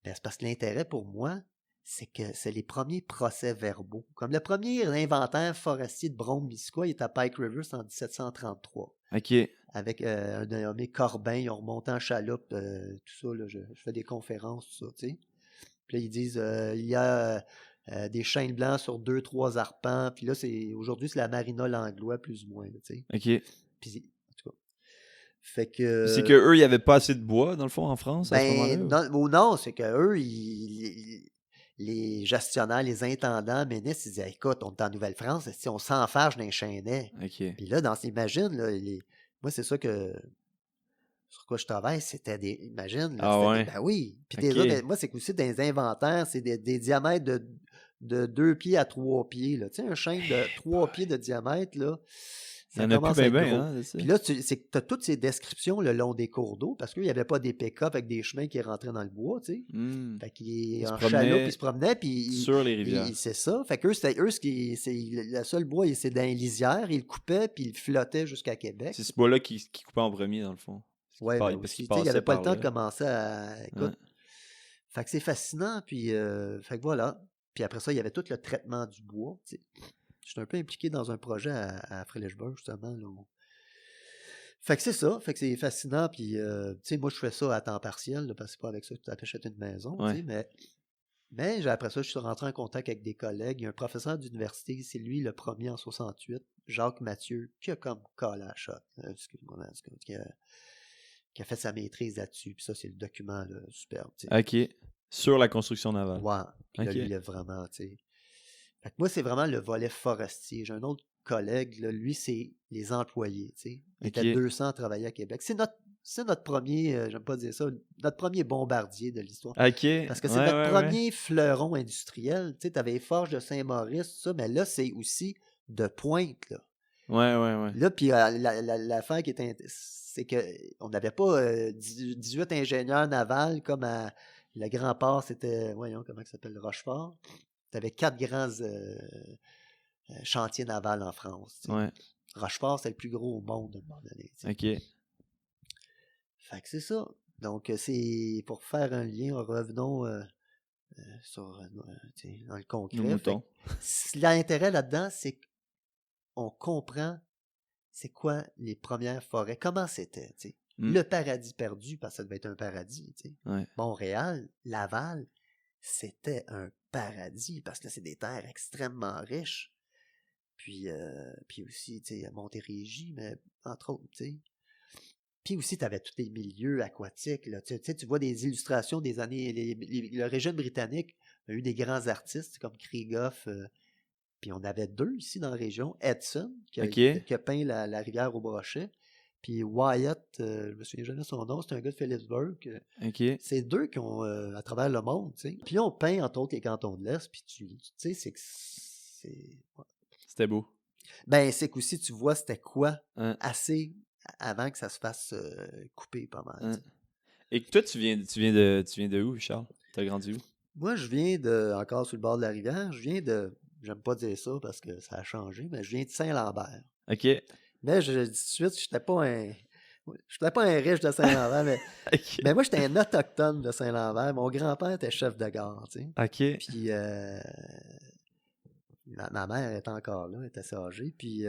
Ben, c'est parce que l'intérêt pour moi, c'est que c'est les premiers procès-verbaux. Comme le premier inventaire forestier de Brome-Missisquoi, il est à Pike River, c'est en 1733. OK. Avec un nommé Corbin, ils ont remonté en chaloupe, tout ça, là, je fais des conférences, tout ça, tu sais. Puis là, ils disent, il y a des chênes blancs sur 2-3 arpents, puis là, aujourd'hui, c'est la Marina Langlois, plus ou moins, là, tu sais. OK. Puis, en tout cas, fait C'est que, que eux, il n'y avait pas assez de bois, dans le fond, en France, à ce ben, moment-là? non, c'est que eux, les gestionnaires, les intendants, ministres, ils disaient, écoute, on est en Nouvelle-France, si on s'enfarge d'un chênait. OK. Puis là, imagine, là, moi, c'est ça sur quoi je travaille, c'était des. Imagine, là, Ah c'était ouais? ben oui. Puis OK. moi, c'est aussi des inventaires, c'est des diamètres de 2 pieds à 3 pieds. Là. Tu sais, un chêne de 3 pieds de diamètre, là, Il y ça en a plus commence à ben être ben, gros. hein, de ça? Puis là, c'est que tu as toutes ces descriptions le long des cours d'eau, parce qu'il n'y avait pas des pick-up avec des chemins qui rentraient dans le bois, tu sais. Hmm. Fait qu'il est Ils se en chaloupe, il se promenaient promenait, puis sur les rivières. c'est ça. Fait qu'eux, c'était eux, le seul bois, c'est dans les lisières, ils le coupaient, puis ils le flottaient jusqu'à Québec. C'est ce bois-là qui coupait en premier, dans le fond. Ouais, mais Parce qu'il aussi, tu sais, il n'y avait passait pas le par temps là. de commencer à. Ouais. Écoute. Fait que c'est fascinant, puis fait que voilà. Puis après ça, il y avait tout le traitement du bois. Tu sais. J'étais un peu impliqué dans un projet à Frélechburg, justement. Là. Fait que c'est ça, fait que c'est fascinant, puis tu sais, moi je fais ça à temps partiel, là, parce que c'est pas avec ça que tu achètes une maison, tu sais, Ouais. mais après ça, je suis rentré en contact avec des collègues. Il y a un professeur d'université, c'est lui le premier en 68, Jacques Mathieu, qui a comme collé à la shot, excuse-moi, qui a fait sa maîtrise là-dessus. Puis ça, c'est le document là, superbe. Tu sais. OK. Sur la construction navale. Ouais. Puis là, OK. lui, il a vraiment, tu sais. Fait que moi, c'est vraiment le volet forestier. J'ai un autre collègue, là, lui, c'est les employés, tu sais. Il était OK. 200 à travailler à Québec. C'est notre premier, j'aime pas dire ça, notre premier bombardier de l'histoire. OK. Parce que c'est Ouais, notre ouais, premier fleuron industriel. Tu sais, t'avais les forges de Saint-Maurice, tout ça, mais là, c'est aussi de pointe, là. Ouais, ouais, ouais. Là, puis l'affaire qui est c'est qu'on n'avait pas 18 ingénieurs navals comme à le Grand Port, c'était, voyons, comment ça s'appelle, Rochefort. Tu avais 4 grands chantiers navals en France. Tu sais. Ouais. Rochefort, c'est le plus gros au monde à un moment donné. Tu sais. OK. Fait que c'est ça. Donc, c'est pour faire un lien, revenons sur tu sais, dans le Nos concret. moutons. L'intérêt là-dedans, c'est qu'on comprend c'est quoi les premières forêts, comment c'était, tu sais. Le paradis perdu, parce que ça devait être un paradis, tu sais. Ouais. Montréal, Laval, c'était un paradis, parce que là, c'est des terres extrêmement riches. Puis aussi, tu sais, à Montérégie, mais entre autres, tu sais. Puis aussi, tu avais tous les milieux aquatiques, là. Tu sais, tu vois des illustrations des années... le régime britannique a eu des grands artistes comme Krieghoff, puis on avait 2 ici dans la région. Edson, qui a peint la rivière au Brochet. puis Wyatt, je me souviens jamais de son nom, c'est un gars de Phillipsburg. OK. C'est deux qui ont, à travers le monde, tu sais. Puis on peint, entre autres, les cantons de l'Est, puis tu sais, c'est que c'est... C'était beau. Ben, c'est qu'aussi, tu vois, c'était quoi Hein, assez avant que ça se fasse couper pas mal, hein. tu sais. Et toi, tu viens de où, Charles? T'as grandi où? Moi, je viens encore sur le bord de la rivière, j'aime pas dire ça parce que ça a changé, mais je viens de Saint-Lambert. OK. Mais je dis tout de suite, je n'étais pas un riche de Saint-Lambert, OK. mais moi, j'étais un autochtone de Saint-Lambert. Mon grand-père était chef de gare, tu sais. OK. Puis ma mère est encore là, elle est assez âgée. Puis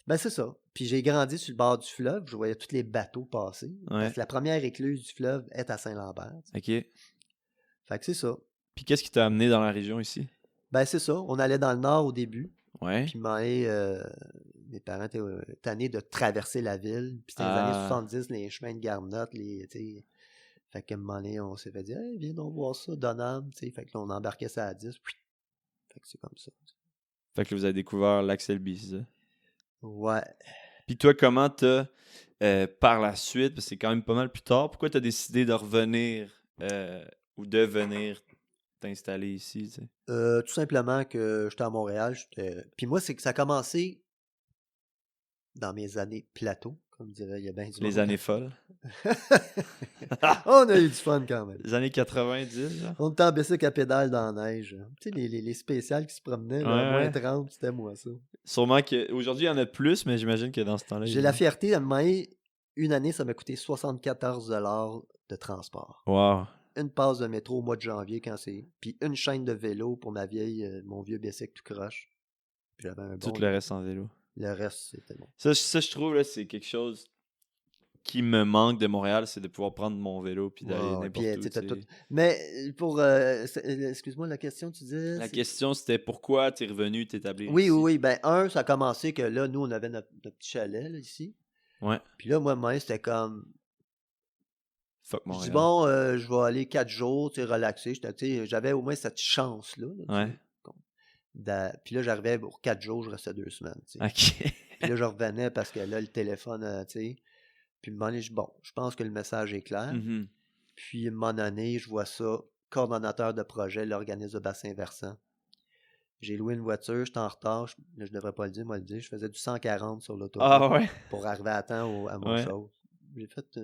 ben c'est ça. Puis j'ai grandi sur le bord du fleuve, je voyais tous les bateaux passer. Ouais. Parce que la première écluse du fleuve est à Saint-Lambert, tu sais. OK. Fait que c'est ça. Puis qu'est-ce qui t'a amené dans la région ici? Ben c'est ça. On allait dans le nord au début. Ouais. Puis mes parents étaient tannés de traverser la ville. Puis c'était les années 70, les chemins de garnottes, tu sais. Fait qu'à un moment donné, on s'est fait dire, hey, viens donc voir ça, Donham, tu sais. Fait que là, on embarquait ça à 10. Fait que c'est comme ça. Fait que là, vous avez découvert l'Axelby, c'est ça? Ouais. Puis toi, comment t'as, par la suite, parce que c'est quand même pas mal plus tard, pourquoi t'as décidé de revenir ou de venir t'installer ici, tu sais? Tout simplement que j'étais à Montréal. Puis moi, c'est que ça a commencé dans mes années plateau, comme dirait, il y a bien du Les monde. années folles. On a eu du fun quand même. Les années 90, genre? On était en bicycle à pédale dans la neige. Tu sais, les spéciales qui se promenaient, là, à Ouais, moins 30, c'était moi ça. Sûrement qu'aujourd'hui, il y en a plus, mais j'imagine que dans ce temps-là, J'ai la fierté, à un moment donné, une année, ça m'a coûté 74 de transport. Wow. Une passe de métro au mois de janvier quand c'est. Puis une chaîne de vélo pour mon vieux bicycle tout croche. Puis j'avais un Tout bon. le reste en vélo. Le reste, c'était bon. Ça, je trouve, là, c'est quelque chose qui me manque de Montréal, c'est de pouvoir prendre mon vélo puis d'aller Ouais, n'importe puis, où. tu sais, t'as tu tout. sais. Mais excuse-moi, la question, tu disais. La question, c'était pourquoi t'es revenu t'établir Oui, ici? oui, oui. Ben, ça a commencé que là, nous, on avait notre petit chalet, là, ici. Ouais. Puis là, moi, c'était comme. Fuck Je dis, Montréal. bon, je vais aller 4 jours, tu sais, relaxer. J'avais au moins cette chance-là. Là, tu Ouais. sais, puis là, j'arrivais pour 4 jours, je restais 2 semaines. Tu sais. OK. Puis là, je revenais parce que là, le téléphone, tu sais. Puis à un moment donné, bon, je pense que le message est clair. Mhm. Puis à un moment donné, je vois ça, coordonnateur de projet, l'organisme de bassin versant. J'ai loué une voiture, j'étais en retard, je devrais pas le dire, moi le dire, je faisais du 140 sur l'autoroute Ah ouais? pour arriver à temps à mon Ouais. show. J'ai fait,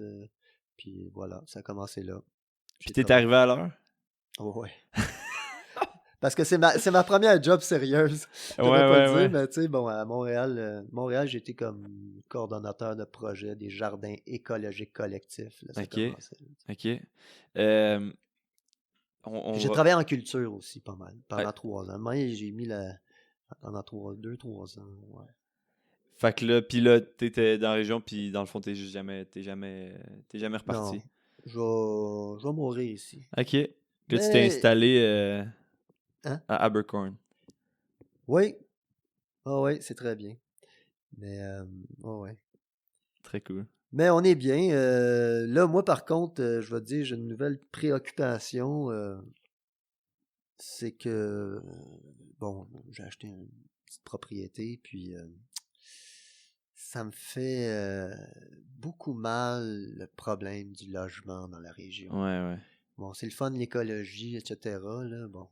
puis voilà, ça a commencé là. Puis t'es arrivé à l'heure? Oh, ouais. Parce que c'est ma première job sérieuse. Je devrais Ouais, pas ouais, le ouais. dire, mais tu sais, bon, à Montréal, j'étais comme coordonnateur de projet des jardins écologiques collectifs. Là, ça OK. commençait. OK. Euh, on Puis j'ai va... travaillé en culture aussi, pas mal, pendant Ouais. 3 ans. Moi, j'ai mis pendant 2-3 ans, ouais. Fait que là, puis là, t'étais dans la région, puis dans le fond, t'es jamais reparti. Non, je vais mourir ici. OK. Là, tu t'es Mais, installé hein? à Abercorn. Oui. Ah oui, c'est très bien. Mais, ouais. Très cool. Mais on est bien. Là, moi, par contre, je vais te dire, j'ai une nouvelle préoccupation. C'est que, bon, j'ai acheté une petite propriété, puis ça me fait beaucoup mal le problème du logement dans la région. Ouais, ouais. Bon, c'est le fun, l'écologie, etc., là, bon.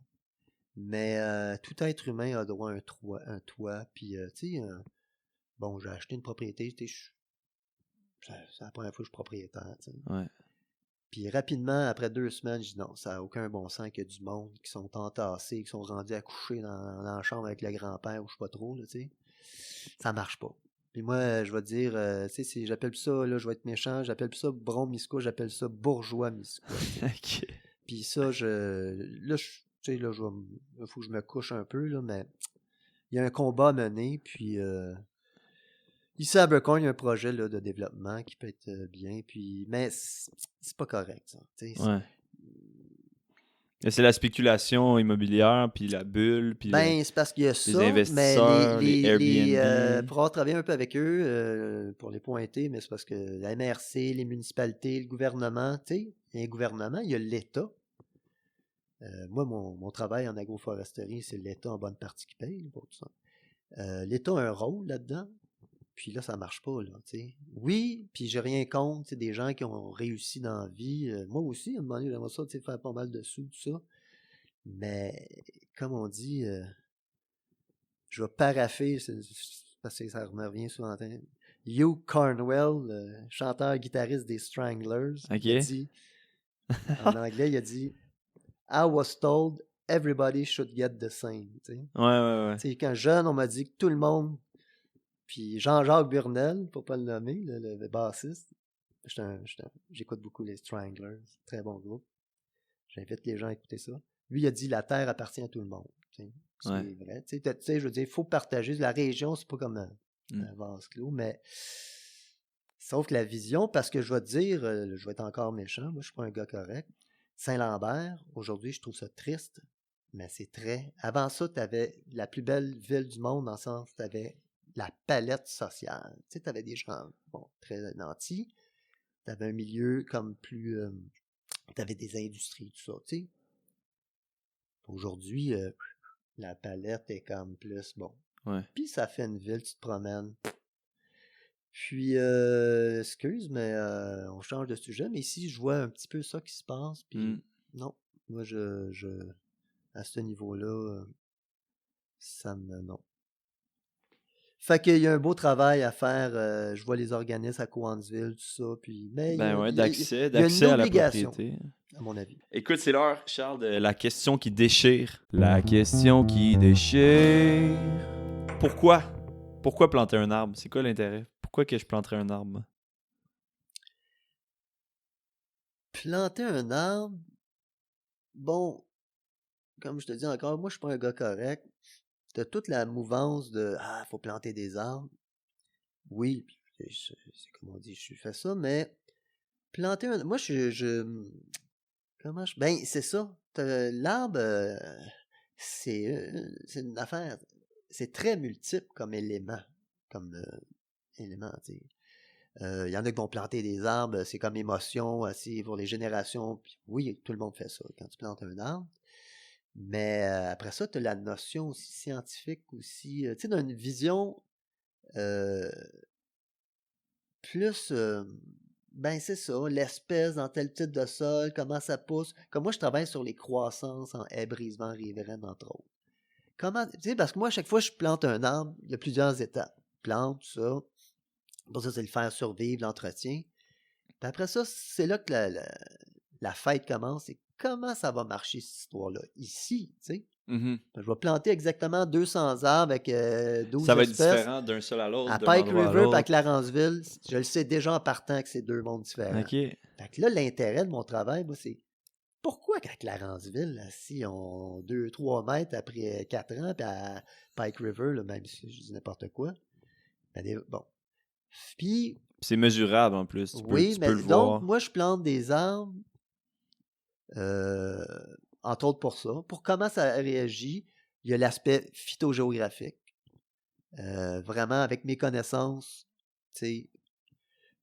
Mais tout être humain a droit à un toit, puis, tu sais, bon, j'ai acheté une propriété, tu sais, c'est la première fois que je suis propriétaire, tu sais. Ouais. Puis rapidement, après 2 semaines, je dis non, ça n'a aucun bon sens qu'il y a du monde qui sont entassés, qui sont rendus à coucher dans la chambre avec le grand-père ou je sais pas trop, là, tu sais. Ça marche pas. Puis moi, je vais te dire, tu sais, j'appelle plus ça, là, je vais être méchant, j'appelle plus ça Bron-Misco, j'appelle ça Bourgeois-Misco. OK. Puis ça, là, tu sais, là, il faut que je me couche un peu, là, mais il y a un combat à mener, puis ici à Abercorn, il y a un projet là, de développement qui peut être bien, puis mais c'est pas correct, ça. Tu sais, Ouais. Et c'est la spéculation immobilière, puis la bulle, puis ben, c'est parce qu'il y a les ça, mais investisseurs, les Airbnb. pour avoir travaillé un peu avec eux, pour les pointer, mais c'est parce que la MRC, les municipalités, le gouvernement, tu sais, il y a un gouvernement, il y a l'État. Moi, mon travail en agroforesterie, c'est l'État en bonne partie qui paye pour tout ça. L'État a un rôle là-dedans. Puis là, ça marche pas, là, tu sais. Oui, puis j'ai rien contre, tu sais, des gens qui ont réussi dans la vie. Moi aussi, à un moment donné, j'aimerais ça, tu sais, faire pas mal de sous, tout ça. Mais, comme on dit, je vais paraffer, parce que ça me revient souvent en tête. Hugh Cornwell, le chanteur-guitariste des Stranglers, il a Ok. dit, en anglais, il a dit I was told everybody should get the same. Tu sais. Ouais. Tu sais, quand jeune, on m'a dit que tout le monde, puis Jean-Jacques Burnel, pour pas le nommer, le bassiste, j'écoute beaucoup les Stranglers, très bon groupe. J'invite les gens à écouter ça. Lui, il a dit la terre appartient à tout le monde. Tu sais. C'est Ouais. vrai. Tu sais, je veux dire, il faut partager. La région, c'est pas comme Mm. un vase clos, mais sauf que la vision, parce que je vais te dire, je vais être encore méchant, moi je suis pas un gars correct. Saint-Lambert, aujourd'hui, je trouve ça triste, mais c'est très. Avant ça, tu avais la plus belle ville du monde, dans le sens tu avais la palette sociale. Tu sais, tu avais des gens très nantis, tu avais un milieu comme plus. Tu avais des industries, tout ça. Tu sais. Aujourd'hui, la palette est comme plus bon. Ouais. Puis ça fait une ville, tu te promènes. Puis, excuse, mais on change de sujet, mais ici, je vois un petit peu ça qui se passe, puis non, moi, à ce niveau-là, ça me... non. Fait qu'il y a un beau travail à faire, je vois les organismes à Cowansville, tout ça, puis... Mais Ben ouais, d'accès il y a une à la obligation, propriété. à mon avis. Écoute, c'est l'heure, Charles, de la question qui déchire. La question qui déchire. Pourquoi? Pourquoi planter un arbre? C'est quoi l'intérêt? Pourquoi que je planterais un arbre? Moi? Planter un arbre, bon, comme je te dis encore, moi, je suis pas un gars correct. T'as toute la mouvance de « Ah, faut planter des arbres ». Oui, c'est comme on dit, je fais ça, mais planter un... Moi, comment je... Ben, c'est ça. L'arbre, c'est une affaire... C'est très multiple comme élément. Comme élément, tu sais. Il y en a qui vont planter des arbres, c'est comme émotion, aussi pour les générations. Puis oui, tout le monde fait ça quand tu plantes un arbre. Mais après ça, tu as la notion aussi scientifique aussi. Tu sais, dans une vision plus, ben c'est ça, l'espèce dans tel type de sol, comment ça pousse. Comme moi, je travaille sur les croissances en haies, brisements, riveraines, entre autres. Comment, tu sais, parce que moi, à chaque fois que je plante un arbre, il y a plusieurs étapes. Plante, tout ça. Pour ça, c'est le faire survivre, l'entretien. Puis après ça, c'est là que la fête commence. C'est comment ça va marcher, cette histoire-là, ici, tu sais. Mm-hmm. Je vais planter exactement 200 arbres avec 12 Ça va être espèces. différent d'un seul à l'autre, À d'un Pike endroit à River et à l'autre. Clarenceville, je le sais déjà en partant que c'est deux mondes différents. OK. Fait que là, l'intérêt de mon travail, moi, c'est pourquoi qu'à Clarenceville, là, si on 2-3 mètres après 4 ans, puis à Pike River, là, même si je dis n'importe quoi, ben, bon. Puis, C'est mesurable en plus. Tu oui, peux mais le donc, voir. moi, je plante des arbres, entre autres pour ça. Pour comment ça réagit, il y a l'aspect phytogéographique. Vraiment, avec mes connaissances, tu sais.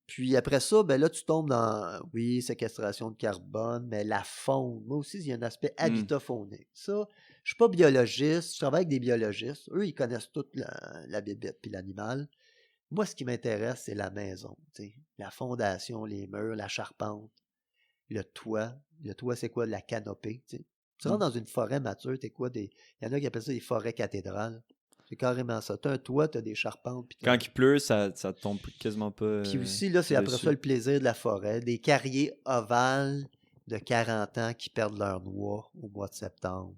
Puis après ça, ben là, tu tombes dans, oui, séquestration de carbone, mais la faune. Moi aussi, il y a un aspect habitat faunique. Ça, je suis pas biologiste, je travaille avec des biologistes. Eux, ils connaissent toute la bébête puis l'animal. Moi, ce qui m'intéresse, c'est la maison, tu sais. La fondation, les murs, la charpente, le toit. Le toit, c'est quoi? La canopée, tu sais. Tu rentres dans une forêt mature, t'es quoi? Il y en a qui appellent ça des forêts cathédrales. C'est carrément ça. T'as un toit, t'as des charpentes. Quand il pleut, ça tombe quasiment pas. Puis aussi, là, c'est après ça le plaisir de la forêt. Des carriers ovales de 40 ans qui perdent leur noix au mois de septembre.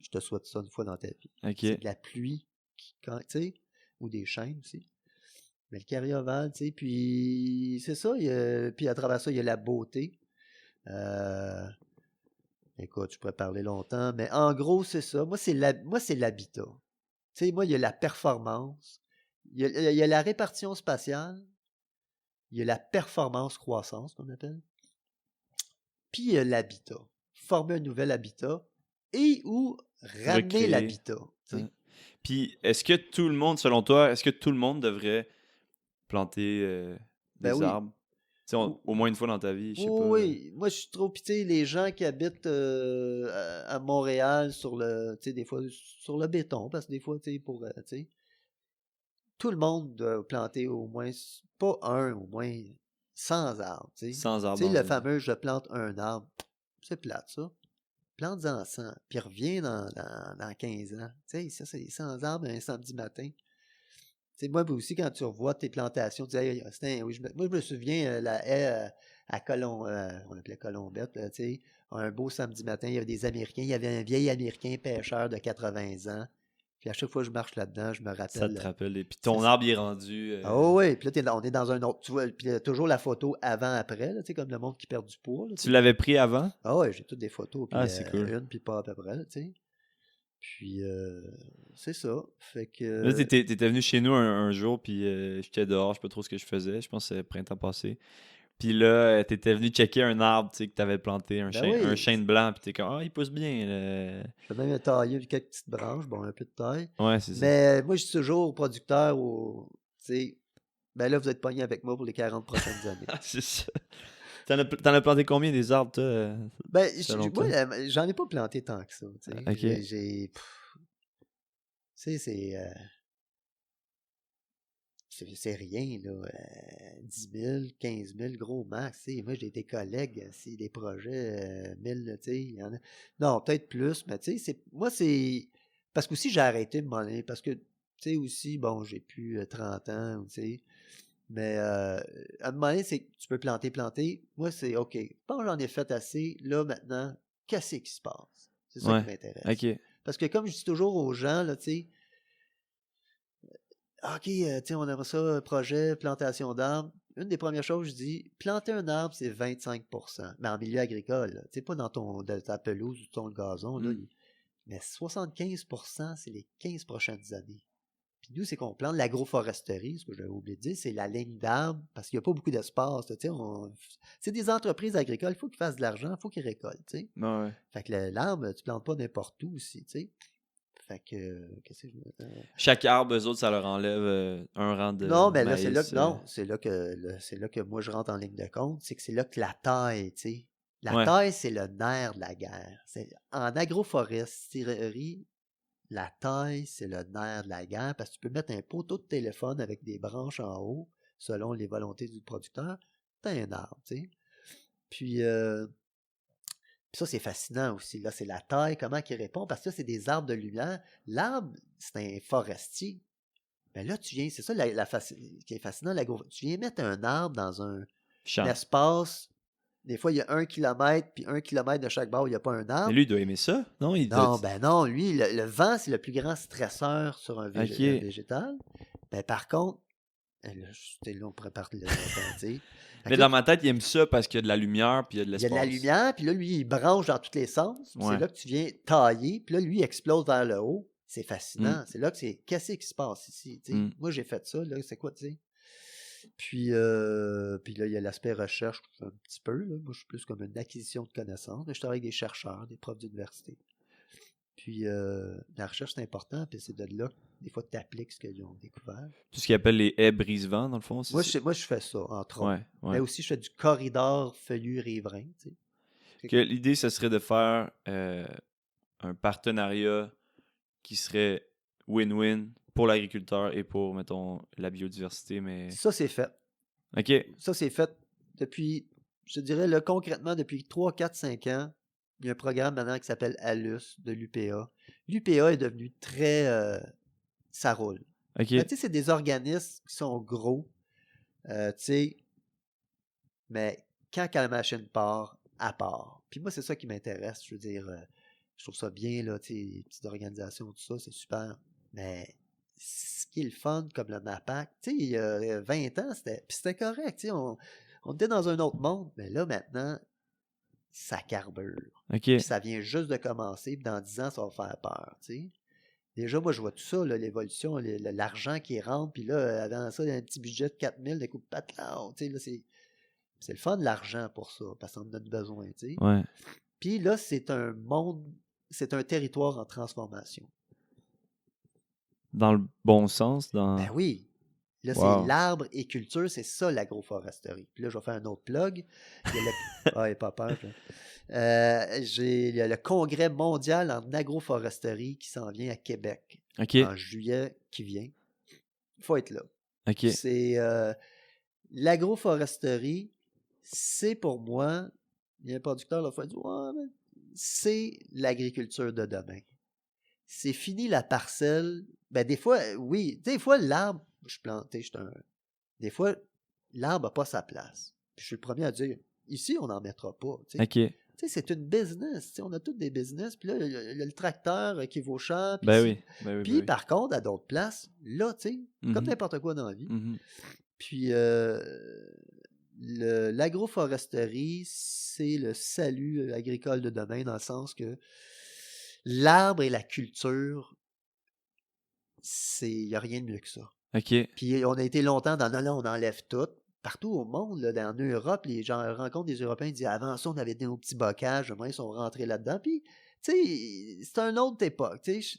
Je te souhaite ça une fois dans ta vie. Okay. C'est de la pluie, tu sais, ou des chênes aussi. Mais le carrier ovale, tu sais, puis c'est ça. Puis à travers ça, il y a la beauté. Écoute, je pourrais parler longtemps, mais en gros, c'est ça. Moi, c'est l'habitat. Tu sais, moi, il y a la performance. Il y a la répartition spatiale. Il y a la performance croissance, qu'on appelle. Puis il y a l'habitat. Former un nouvel habitat et ou ramener l'habitat. Puis est-ce que tout le monde, selon toi, devrait planter des arbres? Au moins une fois dans ta vie, je sais pas. Oui, moi je trouve, puis tu sais, les gens qui habitent à Montréal des fois sur le béton, parce que des fois, tu sais, tout le monde doit planter au moins, pas un, au moins 100 arbres. Tu sais, 100 arbres Tu sais, dans le une... fameux je plante un arbre, c'est plate ça. Plante-en 100, puis reviens dans 15 ans. Tu sais, ça, c'est 100 arbres un samedi matin. Tu sais, moi aussi, quand tu revois tes plantations, tu dis, hey, oui, moi, je me souviens, la haie à on appelait Colombette, là, tu sais, un beau samedi matin, il y avait des Américains, il y avait un vieil Américain pêcheur de 80 ans. Puis à chaque fois que je marche là-dedans, je me Ça te rappelle. rappelle. Et puis C'est ton ça. arbre il est rendu... Ah oui, puis là, on est dans un autre. Tu vois, puis toujours la photo avant-après, là, tu sais, comme le monde qui perd du poids. Là, tu Tu sais. l'avais pris avant? Ah ouais, j'ai toutes des photos, puis Ah, c'est cool. une, puis pas à peu près, là, tu sais. Puis c'est ça. Fait Là, que. t'étais venu chez nous un jour, puis j'étais dehors, je sais pas trop ce que je faisais. Je pense que c'est le printemps passé. Puis là, t'étais venu checker un arbre, tu sais, que t'avais planté, Ben un oui, chêne blanc, puis t'es comme, ah, il pousse bien. Là. j'ai même taillé quelques petites branches, bon, un peu de taille. Ouais, c'est ça. Mais moi, je suis toujours au producteur, tu sais, ben là, vous êtes pogné avec moi pour les 40 prochaines années. C'est ça. T'en as planté combien des arbres, toi, Ben, selon moi, toi? j'en ai pas planté tant que ça, tu sais. Ok. Tu sais, c'est rien, là. 10 000, 15 000, gros max. Tu sais. Moi, j'ai des collègues, c'est des projets 1000, là, tu sais. Il y en a... Non, peut-être plus, mais tu sais, moi, c'est. Parce que aussi, j'ai arrêté de m'en aller. Parce que, tu sais, aussi, bon, j'ai plus 30 ans, tu sais. Mais à un moment donné, c'est que tu peux planter. Moi, c'est OK. Je pense que j'en ai fait assez. Là, maintenant, qu'est-ce qui se passe? C'est ça qui Ouais. m'intéresse. Ok. Parce que comme je dis toujours aux gens, là, tu sais, OK, tiens, on aimerait ça, projet, plantation d'arbres. Une des premières choses, je dis, planter un arbre, c'est 25%. Mais en milieu agricole, tu sais, pas dans ta pelouse ou ton gazon, là. Mm. Mais 75%, c'est les 15 prochaines années. Puis nous, c'est qu'on plante l'agroforesterie, ce que j'avais oublié de dire, c'est la ligne d'arbres, parce qu'il n'y a pas beaucoup d'espace. Tu sais, c'est des entreprises agricoles, il faut qu'ils fassent de l'argent, il faut qu'ils récoltent. Tu sais. Ouais. Fait que l'arbre, tu plantes pas n'importe où aussi. Tu sais. Fait que, qu'est-ce que je me... Chaque arbre, eux autres, ça leur enlève un rang de Non, mais là, maïs. c'est là que moi, je rentre en ligne de compte, c'est que c'est là que la taille, tu sais. La Ouais. taille, c'est le nerf de la guerre. En agroforesterie, la taille, c'est le nerf de la guerre parce que tu peux mettre un poteau de téléphone avec des branches en haut, selon les volontés du producteur. T'as un arbre, tu sais. Puis, ça, c'est fascinant aussi. Là, c'est la taille, comment il répond, parce que ça, c'est des arbres de lumière. L'arbre, c'est un forestier. Mais là, tu viens, c'est ça qui est fascinant, tu viens mettre un arbre dans un Champ. espace. Des fois, il y a 1 kilomètre, puis 1 kilomètre de chaque bord, il n'y a pas un Mais arbre. lui, il doit aimer ça, non? Non, ben non, lui, le vent, c'est le plus grand stresseur sur un Ok. végétal. Mais par contre, là, on pourrait parler de longtemps, tu sais. Mais dans ma tête, il aime ça parce qu'il y a de la lumière puis il y a de il y a de la l'espace. lumière, puis là, lui, il branche dans tous les sens. Puis c'est Ouais. là que tu viens tailler, puis là, lui, il explose vers le haut. C'est fascinant. Mm. C'est là que c'est qu'est-ce qui se passe ici, tu sais. Mm. Moi, j'ai fait ça, là, c'est quoi, tu sais. Puis là, il y a l'aspect recherche un petit peu. Là. Moi, je suis plus comme une acquisition de connaissances. Je travaille avec des chercheurs, des profs d'université. Puis la recherche, c'est important, puis c'est de là, des fois, tu appliques ce qu'ils ont découvert. Tout ce qu'ils appellent les haies brise-vent, dans le fond, c'est ça? Moi, je fais ça, entre autres. Ouais. Mais aussi, je fais du corridor feuillu riverain. Tu sais. Que l'idée, ce serait de faire un partenariat qui serait win-win pour l'agriculteur et pour, mettons, la biodiversité, mais... Ça, c'est fait. OK. Ça, c'est fait depuis, je dirais, là, concrètement, depuis 3, 4, 5 ans. Il y a un programme maintenant qui s'appelle ALUS de l'UPA. L'UPA est devenu très... ça roule. OK. Ben, tu sais, c'est des organismes qui sont gros, tu sais, mais quand la machine part, elle part. Puis moi, c'est ça qui m'intéresse. Je veux dire, je trouve ça bien, là, tu sais, les petites organisations, tout ça, c'est super. Mais ce qui est le fun, comme le MAPAC, tu sais, il y a 20 ans, c'était correct, tu sais, on était dans un autre monde. Mais là, maintenant, ça carbure. OK. Puis ça vient juste de commencer, puis dans 10 ans, ça va faire peur, tu sais. Déjà, moi, je vois tout ça, là, l'évolution, l'argent qui rentre, puis là, avant ça, il y a un petit budget de 4 000 de coups de patte, là, tu sais, là, c'est le fun, l'argent pour ça, parce qu'on en a besoin, tu sais. Ouais. Puis là, c'est un monde, c'est un territoire en transformation. Dans le bon sens, dans... Ben oui. Là, Wow. c'est l'arbre et culture, c'est ça l'agroforesterie. Puis là, je vais faire un autre plug. Il y a ah, il pas peur. Il y a le congrès mondial en agroforesterie qui s'en vient à Québec OK. en juillet qui vient. faut être là. OK. C'est l'agroforesterie, c'est pour moi, il y a un producteur l'autre fois dit ouais, mais c'est l'agriculture de demain. C'est fini la parcelle. Ben des fois, oui, des fois l'arbre, je suis planté, des fois, l'arbre n'a pas sa place. Puis je suis le premier à dire, ici, on n'en mettra pas. OK. C'est une business. On a tous des business. Puis là, il y a le tracteur qui va au champ. Puis Ben oui. Ben oui, puis ben oui. par contre, à d'autres places, là, comme Mhm. n'importe quoi dans la vie. Mhm. Puis l'agroforesterie, c'est le salut agricole de demain dans le sens que l'arbre et la culture, il n'y a rien de mieux que ça. OK. Puis on a été longtemps dans non, on enlève tout. Partout au monde, là, en Europe, les gens rencontrent des Européens, ils disent avant ça, on avait nos petits bocages, maintenant ils sont rentrés là-dedans. Puis, tu sais, c'est une autre époque, tu sais.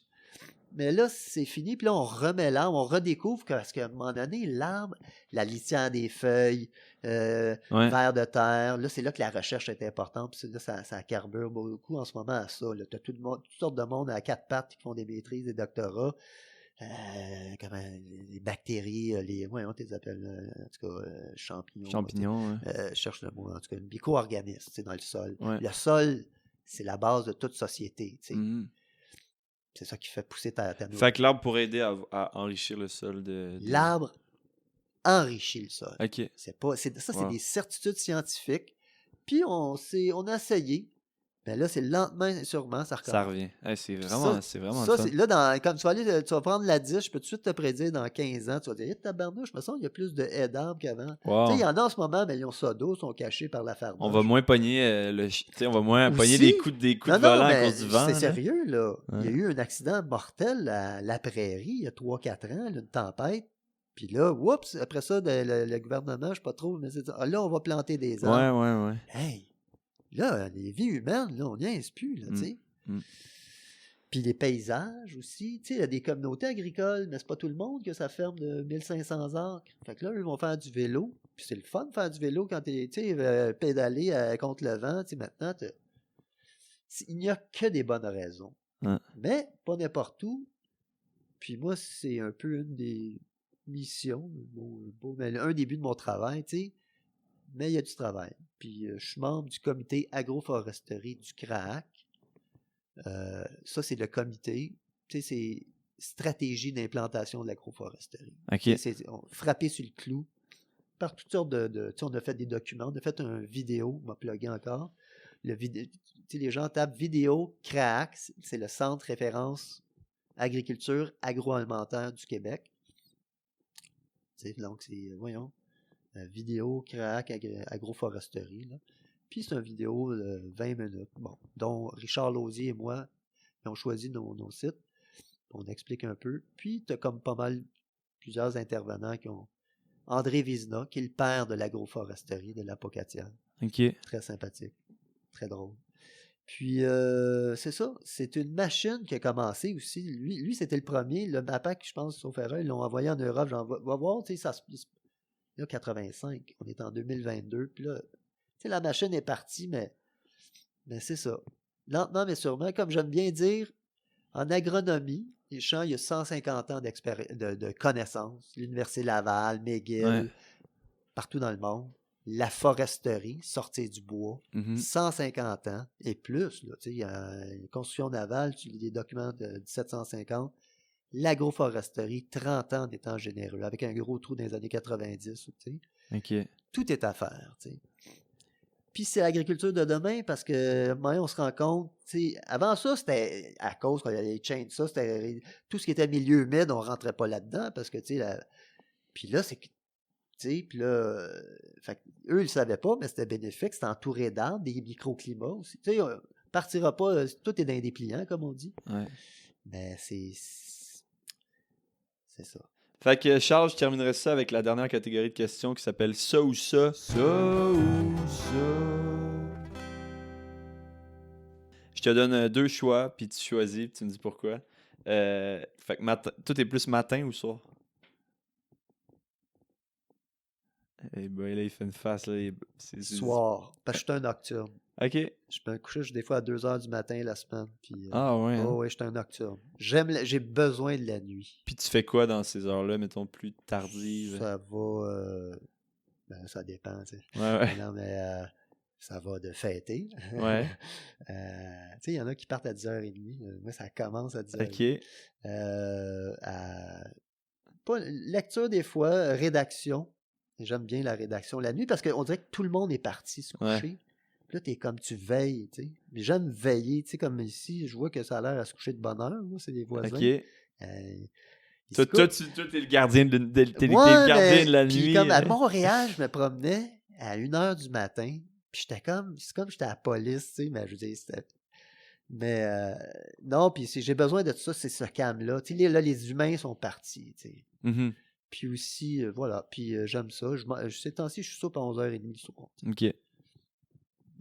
Mais là, c'est fini. Puis là, on remet l'arbre, on redécouvre parce qu'à un moment donné, l'arbre, la litière des feuilles, Ouais. vers de terre, là, c'est là que la recherche est importante. Puis là, ça carbure beaucoup en ce moment à ça. Tu as toutes sortes de monde à quatre pattes qui font des maîtrises, des doctorats. Les bactéries, on les appelle, en tout cas, champignons. Champignons, Je cherche le mot, en tout cas, micro-organismes dans le sol. ouais. Le sol, c'est la base de toute société. Mhm. C'est ça qui fait pousser ta nourriture. Fait que l'arbre pourrait aider à enrichir le sol de... L'arbre enrichit le sol. OK. C'est Wow. des certitudes scientifiques. Puis on a essayé. Mais là, c'est lentement et sûrement, ça recommence. Ça revient. Hey, c'est vraiment ça, le fun. là, comme tu vas prendre la 10, je peux tout de suite te prédire dans 15 ans, tu vas dire, tabarnouche, me semble qu'il y a plus de haies d'arbres qu'avant. Wow. Tu sais, il y en a en ce moment, mais ils ont ça d'eau, sont cachés par la fardoche. On va moins pogner on va moins pogner des coups de volant à cause du vent. C'est sérieux, là. Ouais. Il y a eu un accident mortel à la prairie il y a 3-4 ans, là, une tempête. Puis là, oups, après ça, le gouvernement, je ne sais pas trop, mais c'est là, on va planter des arbres. Ouais. Hey! Là, les vies humaines, là, on n'y est plus, là, tu sais. Puis les paysages aussi, tu sais, il y a des communautés agricoles, mais c'est pas tout le monde que ça ferme de 1500 acres. Fait que là, eux vont faire du vélo. Puis c'est le fun de faire du vélo quand tu sais, pédaler contre le vent. Tu sais, maintenant, il n'y a que des bonnes raisons. Ouais. Mais pas n'importe où. Puis moi, c'est un peu une des missions, un début de mon travail, tu sais. Mais il y a du travail. Puis je suis membre du comité agroforesterie du CRAAC. Ça, c'est le comité. Tu sais, c'est stratégie d'implantation de l'agroforesterie. OK. Frapper sur le clou par toutes sortes tu sais, on a fait des documents. On a fait une vidéo, on va plugger encore. Tu sais, les gens tapent vidéo CRAAC, c'est le centre référence agriculture agroalimentaire du Québec. Tu sais, donc, c'est, vidéo CRAAC agroforesterie, là. Puis c'est une vidéo de 20 minutes, dont Richard Lausier et moi ont choisi nos sites. On explique un peu. Puis tu as comme pas mal plusieurs intervenants qui ont André Vizina, qui est le père de l'agroforesterie de l'Apocatienne. OK. Très sympathique, très drôle. Puis c'est ça, c'est une machine qui a commencé aussi. Lui c'était le premier. Le MAPAC, je pense, sauf erreur, ils l'ont envoyé en Europe. Va voir, tu sais, ça se... Là, 85, on est en 2022. Puis là, tu sais, la machine est partie, mais c'est ça. Lentement, mais sûrement, comme j'aime bien dire, en agronomie, les champs, il y a 150 ans de connaissances. L'Université Laval, McGill, partout dans le monde. La foresterie, sortir du bois, 150 ans et plus. Là, il y a une construction navale, tu lis des documents de 1750. L'agroforesterie, 30 ans d'étant généreux, avec un gros trou dans les années 90. OK. Tout est à faire. T'sais. Puis c'est l'agriculture de demain parce que on se rend compte, avant ça, c'était à cause qu'on avait les chains, ça, c'était tout ce qui était milieu humide, on ne rentrait pas là-dedans parce que, puis là, c'est que, puis là, eux, ils ne le savaient pas, mais c'était bénéfique, c'était entouré d'arbres, des microclimats aussi. On ne partira pas, tout est dans des pliants, comme on dit. Ouais. Mais c'est ça. Fait que Charles, je terminerai ça avec la dernière catégorie de questions qui s'appelle ça ou ça. Ça ou ça. Je te donne 2 choix, puis tu choisis, puis tu me dis pourquoi. Fait que tout est plus matin ou soir? Eh ben, là, il fait une face, là. Soir. Parce que je suis un nocturne. OK. Je peux me coucher des fois à 2 heures du matin la semaine. Puis, Ah ouais, hein? oh ouais, je suis un nocturne. J'ai besoin de la nuit. Puis tu fais quoi dans ces heures-là, mettons, plus tardives? Ça va. Ben, ça dépend, tu sais. Ouais, ouais. Non, mais ça va de fêter. Ouais. Tu sais, il y en a qui partent à 10h30. Moi, ça commence à 10h30. OK. Pas lecture des fois, rédaction. J'aime bien la rédaction la nuit parce qu'on dirait que tout le monde est parti se Ouais. coucher. Puis là, t'es comme tu veilles, tu sais. Mais j'aime veiller, tu sais, comme ici, je vois que ça a l'air à se coucher de bonne heure, moi, c'est les voisins. OK. Ils Toi, se couchent. t'es le gardien t'es le Ouais, gardien de la puis nuit. comme à Montréal, je me promenais à 1h du matin, puis c'est comme j'étais à la police, tu sais, mais je veux dire, c'était... Mais non, puis j'ai besoin de ça, c'est ce calme-là. Tu sais, là, les humains sont partis, tu sais. Mhm. Puis aussi, voilà, puis j'aime ça. Ces temps-ci, je suis soupe à 11h30 le soir. OK.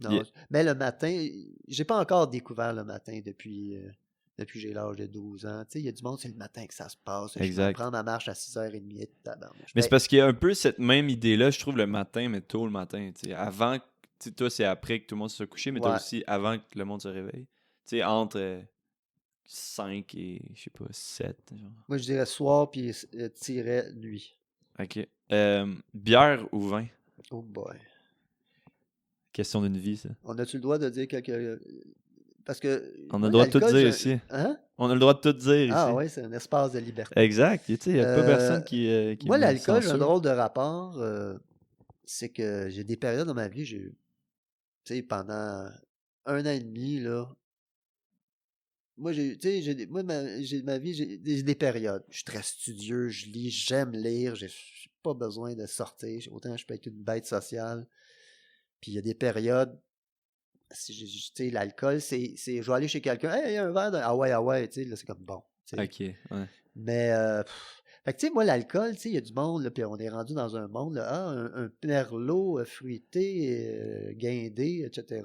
Non, Yeah. mais le matin, j'ai pas encore découvert le matin depuis que j'ai l'âge de 12 ans. Tu sais, il y a du monde, c'est le matin que ça se passe. Je Exact. prends ma marche à 6h30. Tabarnouche. Mais c'est parce qu'il y a un peu cette même idée-là, je trouve, le matin, mais tôt le matin. Tu sais, avant, tu sais, toi, c'est après que tout le monde se soit couché, mais toi Ouais. aussi avant que le monde se réveille. Tu sais, entre 5 et, je sais pas, 7. Genre. Moi, je dirais soir, puis tiret nuit. OK. Bière ou vin? Oh boy. Question d'une vie, ça. On a-tu le droit de dire quelque... Parce que... On a moi, le droit de tout l'alcool, dire ici. Hein? On a le droit de tout dire ici. Ah oui, c'est un espace de liberté. Exact. Tu sais, il n'y a pas personne qui Moi, me l'alcool, j'ai un censure. drôle de rapport. C'est que j'ai des périodes dans ma vie, tu sais, pendant 1 an et demi, là, moi, tu sais, ma vie, j'ai des périodes. Je suis très studieux, je lis, j'aime lire, j'ai pas besoin de sortir. Autant je peux être une bête sociale. Puis il y a des périodes, tu sais, l'alcool, je vais aller chez quelqu'un, hey, un verre ah ouais, tu sais, là, c'est comme bon. Tu sais. OK, ouais. Mais, fait que, tu sais, moi, l'alcool, tu sais, il y a du monde, là, puis on est rendu dans un monde, là, un merlot fruité, guindé, etc.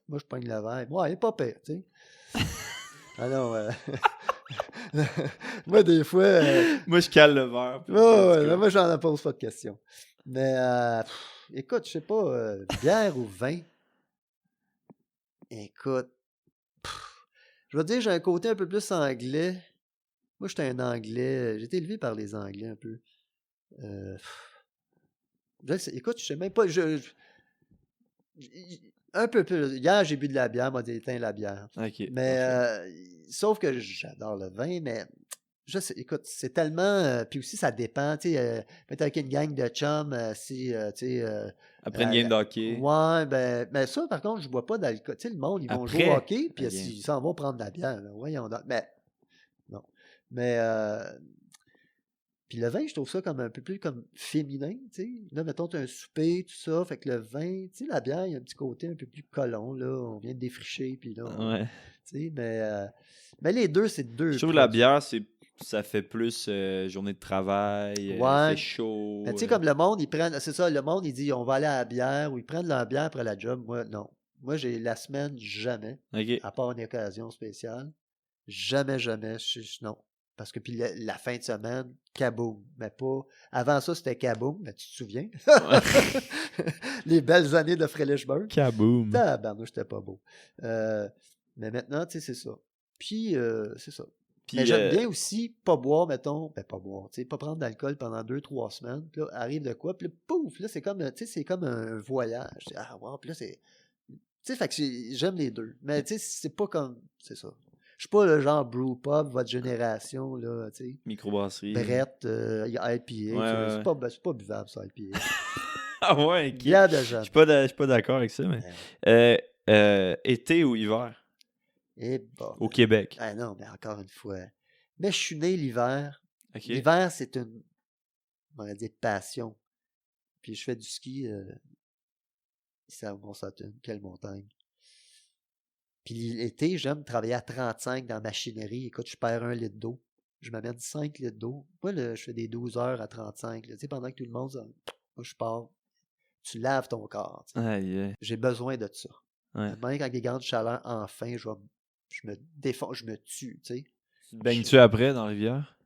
Moi, je pogne le verre. Moi, il est pas pire, tu sais. Ah non, moi, des fois... Moi, je cale le verre. moi, j'en pose pas de questions. Mais, écoute, je sais pas, bière ou vin? Écoute, je vais te dire, j'ai un côté un peu plus anglais. Moi, j'étais un anglais. J'ai été élevé par les Anglais un peu. Écoute, je sais même pas. Un peu plus. Hier, j'ai bu de la bière, m'a éteint la bière. OK. Mais, sauf que j'adore le vin, mais écoute, c'est tellement. Puis aussi, ça dépend. Tu sais, peut-être avec une gang de chums, si, tu sais. Après une game de hockey. Ouais, mais ça, par contre, je bois pas d'alcool. Tu sais, le monde, ils vont jouer au hockey, puis ils s'en vont prendre de la bière. Là. Voyons donc. Mais, non. Mais, puis le vin, je trouve ça comme un peu plus comme féminin, tu sais. Là, mettons, tu as un souper, tout ça, fait que le vin, tu sais, la bière, il y a un petit côté un peu plus colon, là. On vient de défricher, puis là, Ouais. tu sais, mais les deux, c'est deux. Je trouve que la bière, ça fait plus journée de travail, il fait chaud. Tu sais, comme le monde, c'est ça, le monde, il dit, on va aller à la bière, ou ils prennent leur bière après la job. Moi, non. Moi, j'ai la semaine, jamais, OK. à part une occasion spéciale. Jamais, non. Parce que puis la fin de semaine, kaboom. Mais pas. Avant ça, c'était kaboom, mais tu te souviens? Les belles années de Frelichburg. Kaboom. Tabarnouche, c'était pas beau. Mais maintenant, tu sais, c'est ça. Puis, c'est ça. Puis, mais j'aime bien aussi pas boire, mettons. Ben, pas boire, tu sais, pas prendre d'alcool pendant 2-3 semaines. Puis là, arrive de quoi? Puis là, pouf! Là, c'est comme, tu sais, c'est comme un voyage. Ah, wow! Puis là, c'est. Tu sais, fait que j'aime les deux. Mais, tu sais, c'est pas comme. C'est ça. Je suis pas le genre brew pub, votre génération, là, tu sais. Microbrasserie. Brett, IPA. C'est pas buvable, ça, IPA. Ah ouais, OK. Bière de jeune. Je suis pas d'accord avec ça, mais... été ou hiver? Au Québec. Ah non, mais encore une fois. Mais je suis né l'hiver. Okay. L'hiver, c'est on va dire, passion. Puis je fais du ski ici à Mont-Sautune. Quelle montagne. Puis l'été, j'aime travailler à 35 dans la machinerie. Écoute, je perds 1 litre d'eau. Je m'amène 5 litres d'eau. Moi, là, je fais des 12 heures à 35. Là. Tu sais, pendant que tout le monde, moi, je pars. Tu laves ton corps. J'ai besoin de ça. Ouais. Même quand des grandes chaleurs, enfin, je me défonce, je me tue. Tu sais. Baignes-tu après dans la rivière?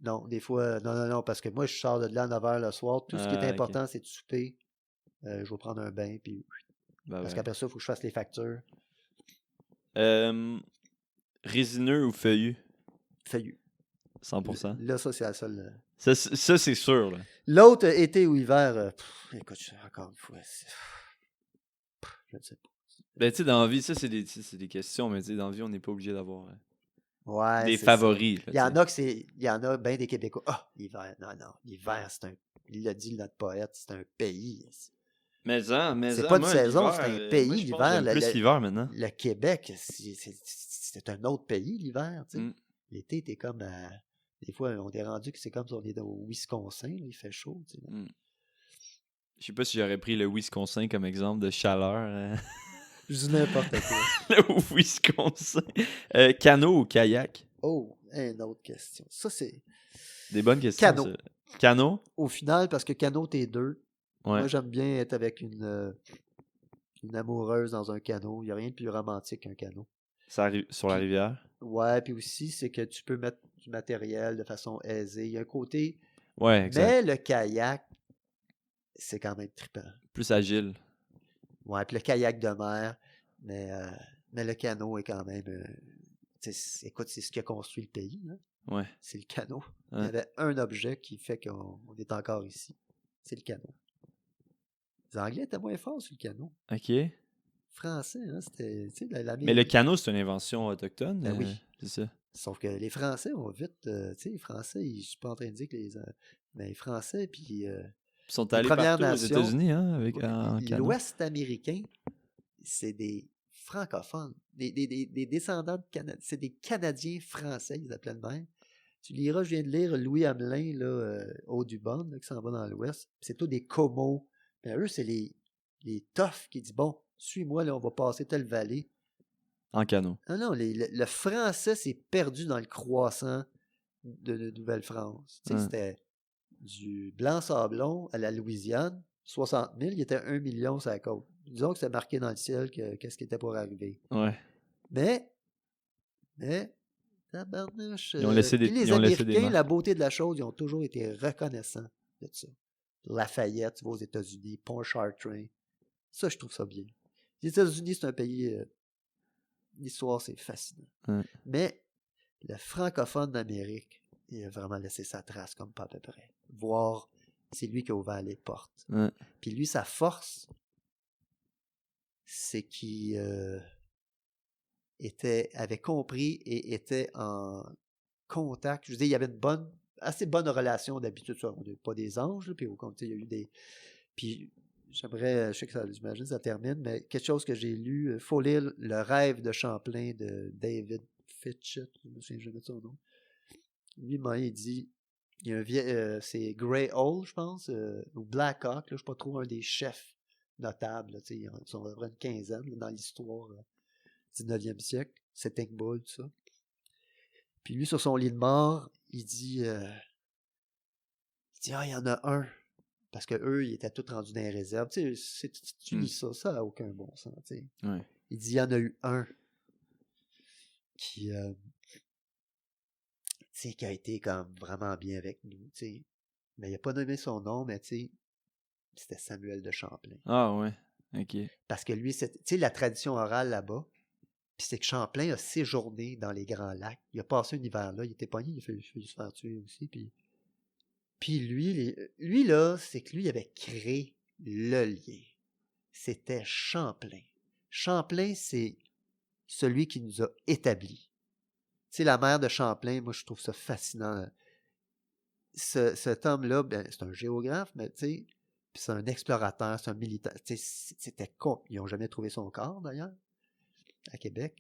Non, des fois, non, parce que moi, je sors de là à 9h le soir. Tout ce qui est Ah, ok. important, c'est de souper. Je vais prendre un bain, puis Ben parce ouais. qu'après ça, il faut que je fasse les factures. Résineux ou feuillu? Feuillu. 100%. Là, ça, c'est la seule. Ça, c'est sûr, là. L'autre, été ou hiver, écoute, encore une fois, je ne sais pas. Ben, tu sais, dans la vie, ça, c'est des questions, mais tu sais, dans la vie, on n'est pas obligé d'avoir Ouais, des c'est ça. favoris, là, Il y en tu sais. a il y en a bien des Québécois. Ah, l'hiver, non, l'hiver, il l'a dit notre poète, c'est un pays. Mais C'est pas une moi, saison, l'hiver, c'est un moi, pays, je pense que l'hiver. j'aime plus l'hiver maintenant. Le Québec, c'est un autre pays, l'hiver, tu sais. Mm. L'été, t'es comme à... Des fois, on est rendu que c'est comme si on est au Wisconsin, là, il fait chaud, tu sais. Mm. Je sais pas si j'aurais pris le Wisconsin comme exemple de chaleur. Je dis n'importe quoi. Le Wisconsin. Canot ou kayak? Oh, une autre question. Ça, c'est... Des bonnes questions, Canot. ça. Canot? Au final, parce que canot, t'es deux. Ouais. Moi, j'aime bien être avec une amoureuse dans un canot. Il n'y a rien de plus romantique qu'un canot. Sur la rivière? Ouais, puis aussi, c'est que tu peux mettre du matériel de façon aisée. Il y a un côté... Ouais, exact. Mais le kayak, c'est quand même trippant. Plus agile. Ouais, puis le kayak de mer, mais le canot est quand même... écoute, c'est ce qui a construit le pays, hein? Ouais. C'est le canot. Ouais. Il y avait un objet qui fait qu'on est encore ici. C'est le canot. Les Anglais étaient moins forts sur le canot. OK. Français, hein, c'était... Mais le canot, c'est une invention autochtone? Ben oui. C'est ça. Sauf que les Français ont vite... tu sais, les Français, je suis pas en train de dire que mais les Français, puis... Ils sont les allés Premières partout aux Nations, États-Unis, hein, en canot. l'Ouest américain, c'est des francophones, des descendants de Canadiens. C'est des Canadiens français, ils appelaient le même. Tu liras, je viens de lire Louis Hamelin, là, Audubon, là, qui s'en va dans l'Ouest. C'est tous des comos. Mais eux, c'est les toughs qui disent, bon, suis-moi, là, on va passer telle vallée. En canot. Non, le français s'est perdu dans le croissant de Nouvelle-France. Tu sais, c'était du Blanc-Sablon à la Louisiane, 60 000, il était 1 million sur la côte. Disons que c'était marqué dans le ciel qu'est-ce qui était pour arriver. Ouais. Mais, tabarnouche, Ils ont laissé des, puis les ils ont laissé des Américains, marques. la beauté de la chose, ils ont toujours été reconnaissants de ça. Lafayette, tu vas aux États-Unis, Pontchartrain. Ça, je trouve ça bien. Les États-Unis, c'est un pays... l'histoire, c'est fascinant. Ouais. Mais le francophone d'Amérique, il a vraiment laissé sa trace comme pas à peu près. Voir, c'est lui qui a ouvert les portes. Ouais. Puis lui, sa force, c'est qu'il avait compris et était en contact. Je veux dire, il y avait une assez bonne relation d'habitude. On n'est pas des anges, là, puis au contraire, il y a eu des... Puis j'aimerais, je sais que j'imagine ça termine, mais quelque chose que j'ai lu, il faut lire Le rêve de Champlain de David Fitchett, je me souviens jamais de son nom. Lui, il dit, il y a un vieil, c'est Grey Hall, je pense, ou Black Hawk, là, je ne sais pas trop, un des chefs notables, là, ils sont à peu près une quinzaine là, dans l'histoire du 19e siècle, Sitting Bull, tout ça. Puis lui, sur son lit de mort, il dit, il y en a un. Parce qu'eux, ils étaient tous rendus dans les réserves. Tu lis ça n'a aucun bon sens. Tu sais. Ouais. Il dit, il y en a eu un qui a été comme vraiment bien avec nous. Tu sais. Mais il n'a pas nommé son nom, mais tu sais, c'était Samuel de Champlain. Ah ouais, ok. Parce que lui, tu sais, la tradition orale là-bas, puis c'est que Champlain a séjourné dans les Grands Lacs. Il a passé un hiver là, il était pogné, il a fait se faire tuer aussi. Puis lui, là, c'est que lui, il avait créé le lien. C'était Champlain. Champlain, c'est celui qui nous a établis. Tu sais, la mère de Champlain, moi, je trouve ça fascinant. Cet homme-là, ben, c'est un géographe, mais tu sais, puis c'est un explorateur, c'est un militaire. Tu sais, c'était con. Ils n'ont jamais trouvé son corps, d'ailleurs, à Québec.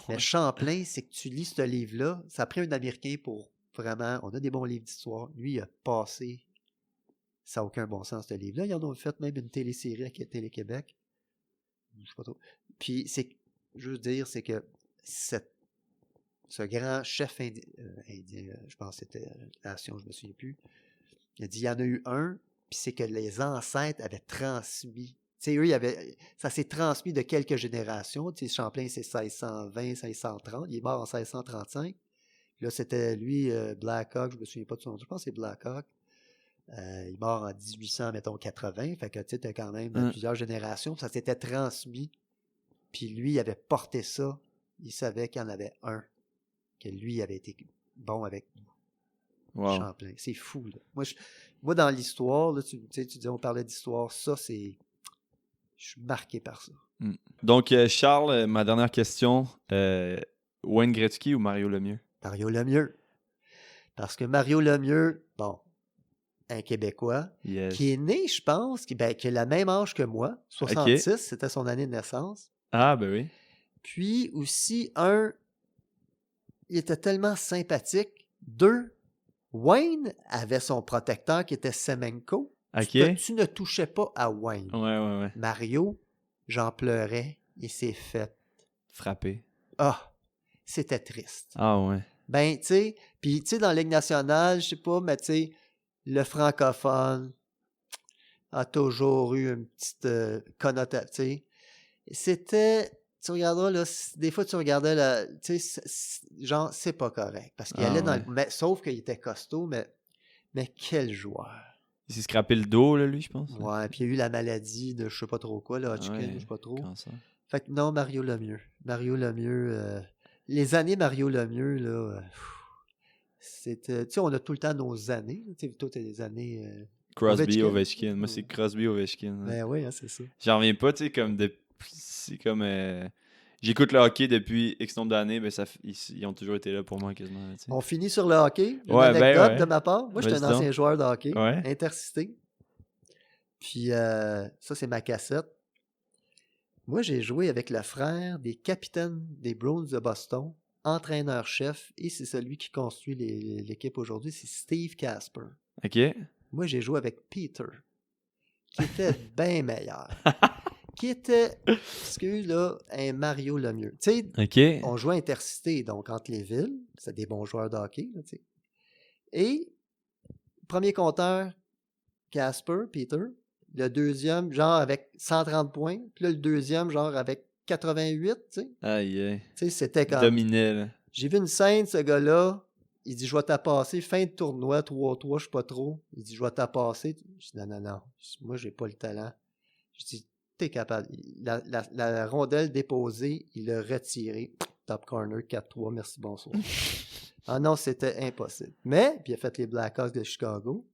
Mais Champlain, c'est que tu lis ce livre-là, ça a pris un Américain pour vraiment... On a des bons livres d'histoire. Lui, il a passé... Ça n'a aucun bon sens, ce livre-là. Ils en ont fait même une télésérie à Télé-Québec. Je sais pas trop. Puis, juste dire, c'est que ce grand chef indien, je pense que c'était Nation, je ne me souviens plus, il a dit, il y en a eu un, puis c'est que les ancêtres avaient transmis. Tu sais, eux, ça s'est transmis de quelques générations. Tu sais, Champlain, c'est 1620, 1630. Il est mort en 1635. Là, c'était lui, Blackhawk, je me souviens pas de son nom, je pense que c'est Blackhawk. Il est mort en 1800, mettons, 80. Fait que, tu sais, t'as quand même plusieurs générations. Ça s'était transmis. Puis lui, il avait porté ça. Il savait qu'il y en avait un. Que lui avait été bon avec Champlain. C'est fou, là. Moi dans l'histoire, là, tu dis, on parlait d'histoire. Ça, c'est... Je suis marqué par ça. Donc, Charles, ma dernière question. Wayne Gretzky ou Mario Lemieux? Mario Lemieux. Parce que Mario Lemieux, bon... un Québécois, qui est né, je pense, qui a le même âge que moi, 66, c'était son année de naissance. Ah, ben oui. Puis aussi, il était tellement sympathique. 2, Wayne avait son protecteur qui était Semenko. Tu ne touchais pas à Wayne. Ouais. Mario, j'en pleurais. Il s'est fait frapper. Ah, c'était triste. Ah ouais. Ben, tu sais, puis tu sais, dans la Ligue nationale, je sais pas, mais tu sais, le francophone a toujours eu une petite connotation, tu sais. C'était, tu regarderas, là, des fois tu regardais, tu sais, genre, c'est pas correct. Parce qu'il allait dans le... Mais, sauf qu'il était costaud, mais quel joueur. Il s'est scrappé le dos, là, lui, je pense. Ouais, puis il y a eu la maladie de je sais pas trop quoi, là, Hodgkin, je sais pas trop. Cancer. Fait que non, Mario Lemieux. Mario Lemieux, les années Mario Lemieux, là... C'était, tu sais, on a tout le temps nos années. Tu sais, toi, t'as des années... Crosby, Ovechkin. Moi, c'est Crosby, Ovechkin. Ben oui, hein, c'est ça. J'en reviens pas, tu sais, comme c'est comme... J'écoute le hockey depuis X nombre d'années, ben ils ont toujours été là pour moi, quasiment. Là, on finit sur le hockey. Une anecdote de ma part. Moi, j'étais un ancien joueur de hockey, intercité. Puis ça, c'est ma cassette. Moi, j'ai joué avec le frère des capitaines des Bruins de Boston, entraîneur-chef, et c'est celui qui construit l'équipe aujourd'hui, c'est Steve Casper. OK. Moi, j'ai joué avec Peter, qui était bien meilleur. Qui était, excuse là, un Mario Lemieux. Tu sais, on jouait intercité, donc entre les villes, c'est des bons joueurs de hockey, là, tu sais. Et, premier compteur, Casper, Peter. Le deuxième, genre avec 130 points. Puis là, le deuxième, genre avec 88, tu sais. Aïe. Tu sais, c'était comme... Dominé, là. J'ai vu une scène, ce gars-là, il dit, je vais t'appasser, fin de tournoi, 3-3, je sais pas trop. Il dit, je vais t'appasser. Je dis, non. Moi, j'ai pas le talent. Je dis, t'es capable. La rondelle déposée, il l'a retirée. Top corner, 4-3, merci, bonsoir. Ah non, c'était impossible. Mais, puis il a fait les Blackhawks de Chicago.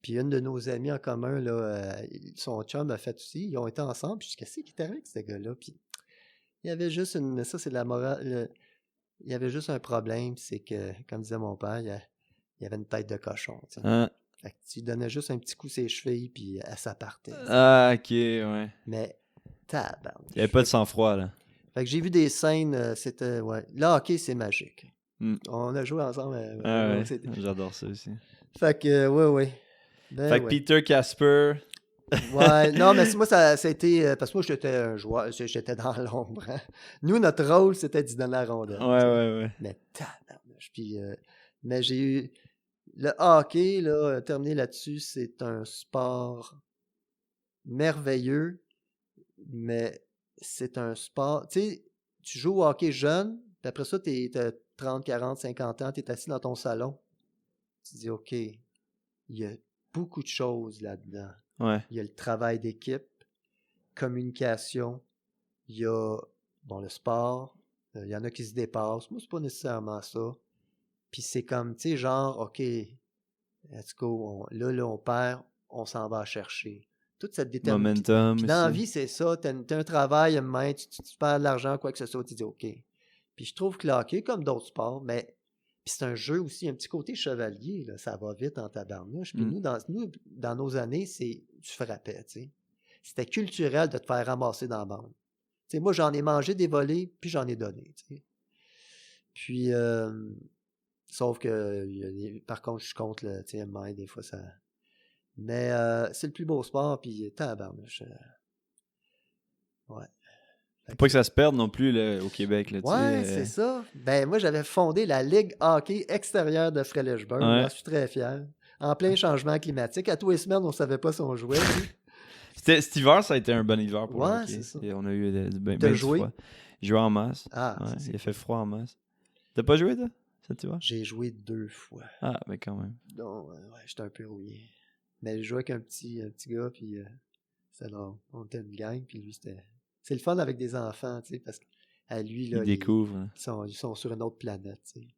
Puis une de nos amies en commun, là, son chum a fait aussi. Ils ont été ensemble. Puis je dis, qu'est-ce qui t'arrive avec ce gars-là? Puis il y avait juste ça, c'est la morale. Il y avait juste un problème, c'est que, comme disait mon père, il y avait une tête de cochon. Tu sais. Fait que tu donnais juste un petit coup ses chevilles, puis ça partait. Ah, ok, ouais. Mais, tabarnak. Il n'y avait pas de sang-froid, là. Fait que j'ai vu des scènes, c'était, ouais. Là, hockey, c'est magique. On a joué ensemble. Ouais. J'adore ça aussi. Fait que, ouais. Ben, fait que Peter Casper. Ouais, non, mais moi, ça a été. Parce que moi, j'étais un joueur, j'étais dans l'ombre. Hein. Nous, notre rôle, c'était d'y donner la rondelle. Ouais. Mais tabarnouche. Puis, mais j'ai eu. Le hockey, là, terminé là-dessus, c'est un sport merveilleux, mais c'est un sport. Tu sais, tu joues au hockey jeune, puis après ça, t'as 30, 40, 50 ans, t'es assis dans ton salon. Tu dis, OK, il y a beaucoup de choses là-dedans. Ouais. Il y a le travail d'équipe, communication, il y a le sport, il y en a qui se dépassent. Moi, c'est pas nécessairement ça. Puis c'est comme, tu sais, genre, OK, let's go, là, on perd, on s'en va chercher. Toute cette détermination. Momentum. Puis dans la vie, c'est ça. T'as un travail, tu perds de l'argent, quoi que ce soit, tu dis OK. Puis je trouve que le hockey, comme d'autres sports, mais puis c'est un jeu aussi, un petit côté chevalier, là, ça va vite en tabarnouche. Puis nous, dans nos années, tu frappais, tu sais. C'était culturel de te faire ramasser dans la bande. Tu sais, moi, j'en ai mangé des volets, puis j'en ai donné, tu sais. Puis, sauf que, par contre, je compte le TMI, des fois, ça... Mais c'est le plus beau sport, puis tabarnouche. Ouais. Faut pas que ça se perde non plus là, au Québec. Là, ouais, c'est ça. Ben, moi, j'avais fondé la Ligue hockey extérieure de Frelichburg. Ouais. J'en suis très fier. En plein changement climatique. À tous les semaines, on ne savait pas si on jouait. Cet hiver, ça a été un bon hiver pour le hockey. C'est ça. Et on a eu ben du froid. J'ai joué en masse. Ah, ouais, il a fait froid en masse. T'as pas joué, toi? ça, tu vois? J'ai joué 2 fois. Ah, mais quand même. Donc, ouais, j'étais un peu rouillé. Mais je jouais avec un petit gars, puis c'était drôle. On était une gang, puis lui, c'était... C'est le fun avec des enfants, tu sais, parce qu'à lui, Il là, découvre. Hein. ils sont sur une autre planète, tu sais.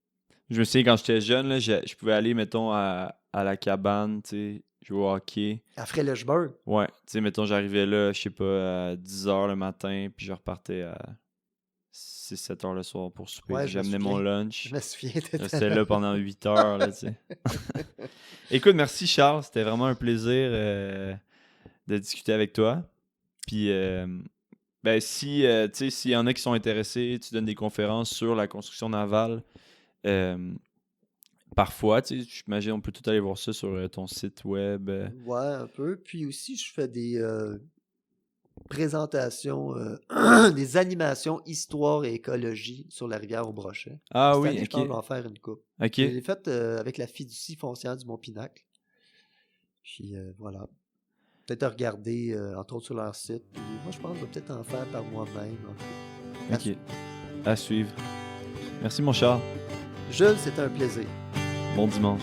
Je me souviens, quand j'étais jeune, là, je pouvais aller, mettons, à la cabane, tu sais, jouer au hockey. À Frelichburg, Ouais, tu sais, mettons, j'arrivais là, je sais pas, à 10h le matin, puis je repartais à 6-7h le soir pour souper. ouais, Puis je me j'amenais mon souviens. lunch. Je me souviens, Je t'étais restais là. là pendant 8 heures, là, tu sais. Écoute, merci Charles, c'était vraiment un plaisir de discuter avec toi. Puis, ben, si, tu sais, s'il y en a qui sont intéressés, tu donnes des conférences sur la construction navale. Parfois, tu sais, j'imagine on peut tout aller voir ça sur ton site web. Ouais, un peu. Puis aussi, je fais des présentations, des animations histoire et écologie sur la rivière au Brochet. Ah Cette oui, année, je pense que je ok. vais en faire une coupe. Ok. Je l'ai faite avec la fiducie foncière du Mont-Pinacle. Puis voilà. Peut-être à regarder, entre autres sur leur site. Puis moi, je pense que je vais peut-être en faire par moi-même. En tout cas. Ok. À suivre. Merci mon Charles. Jules, c'était un plaisir. Bon dimanche.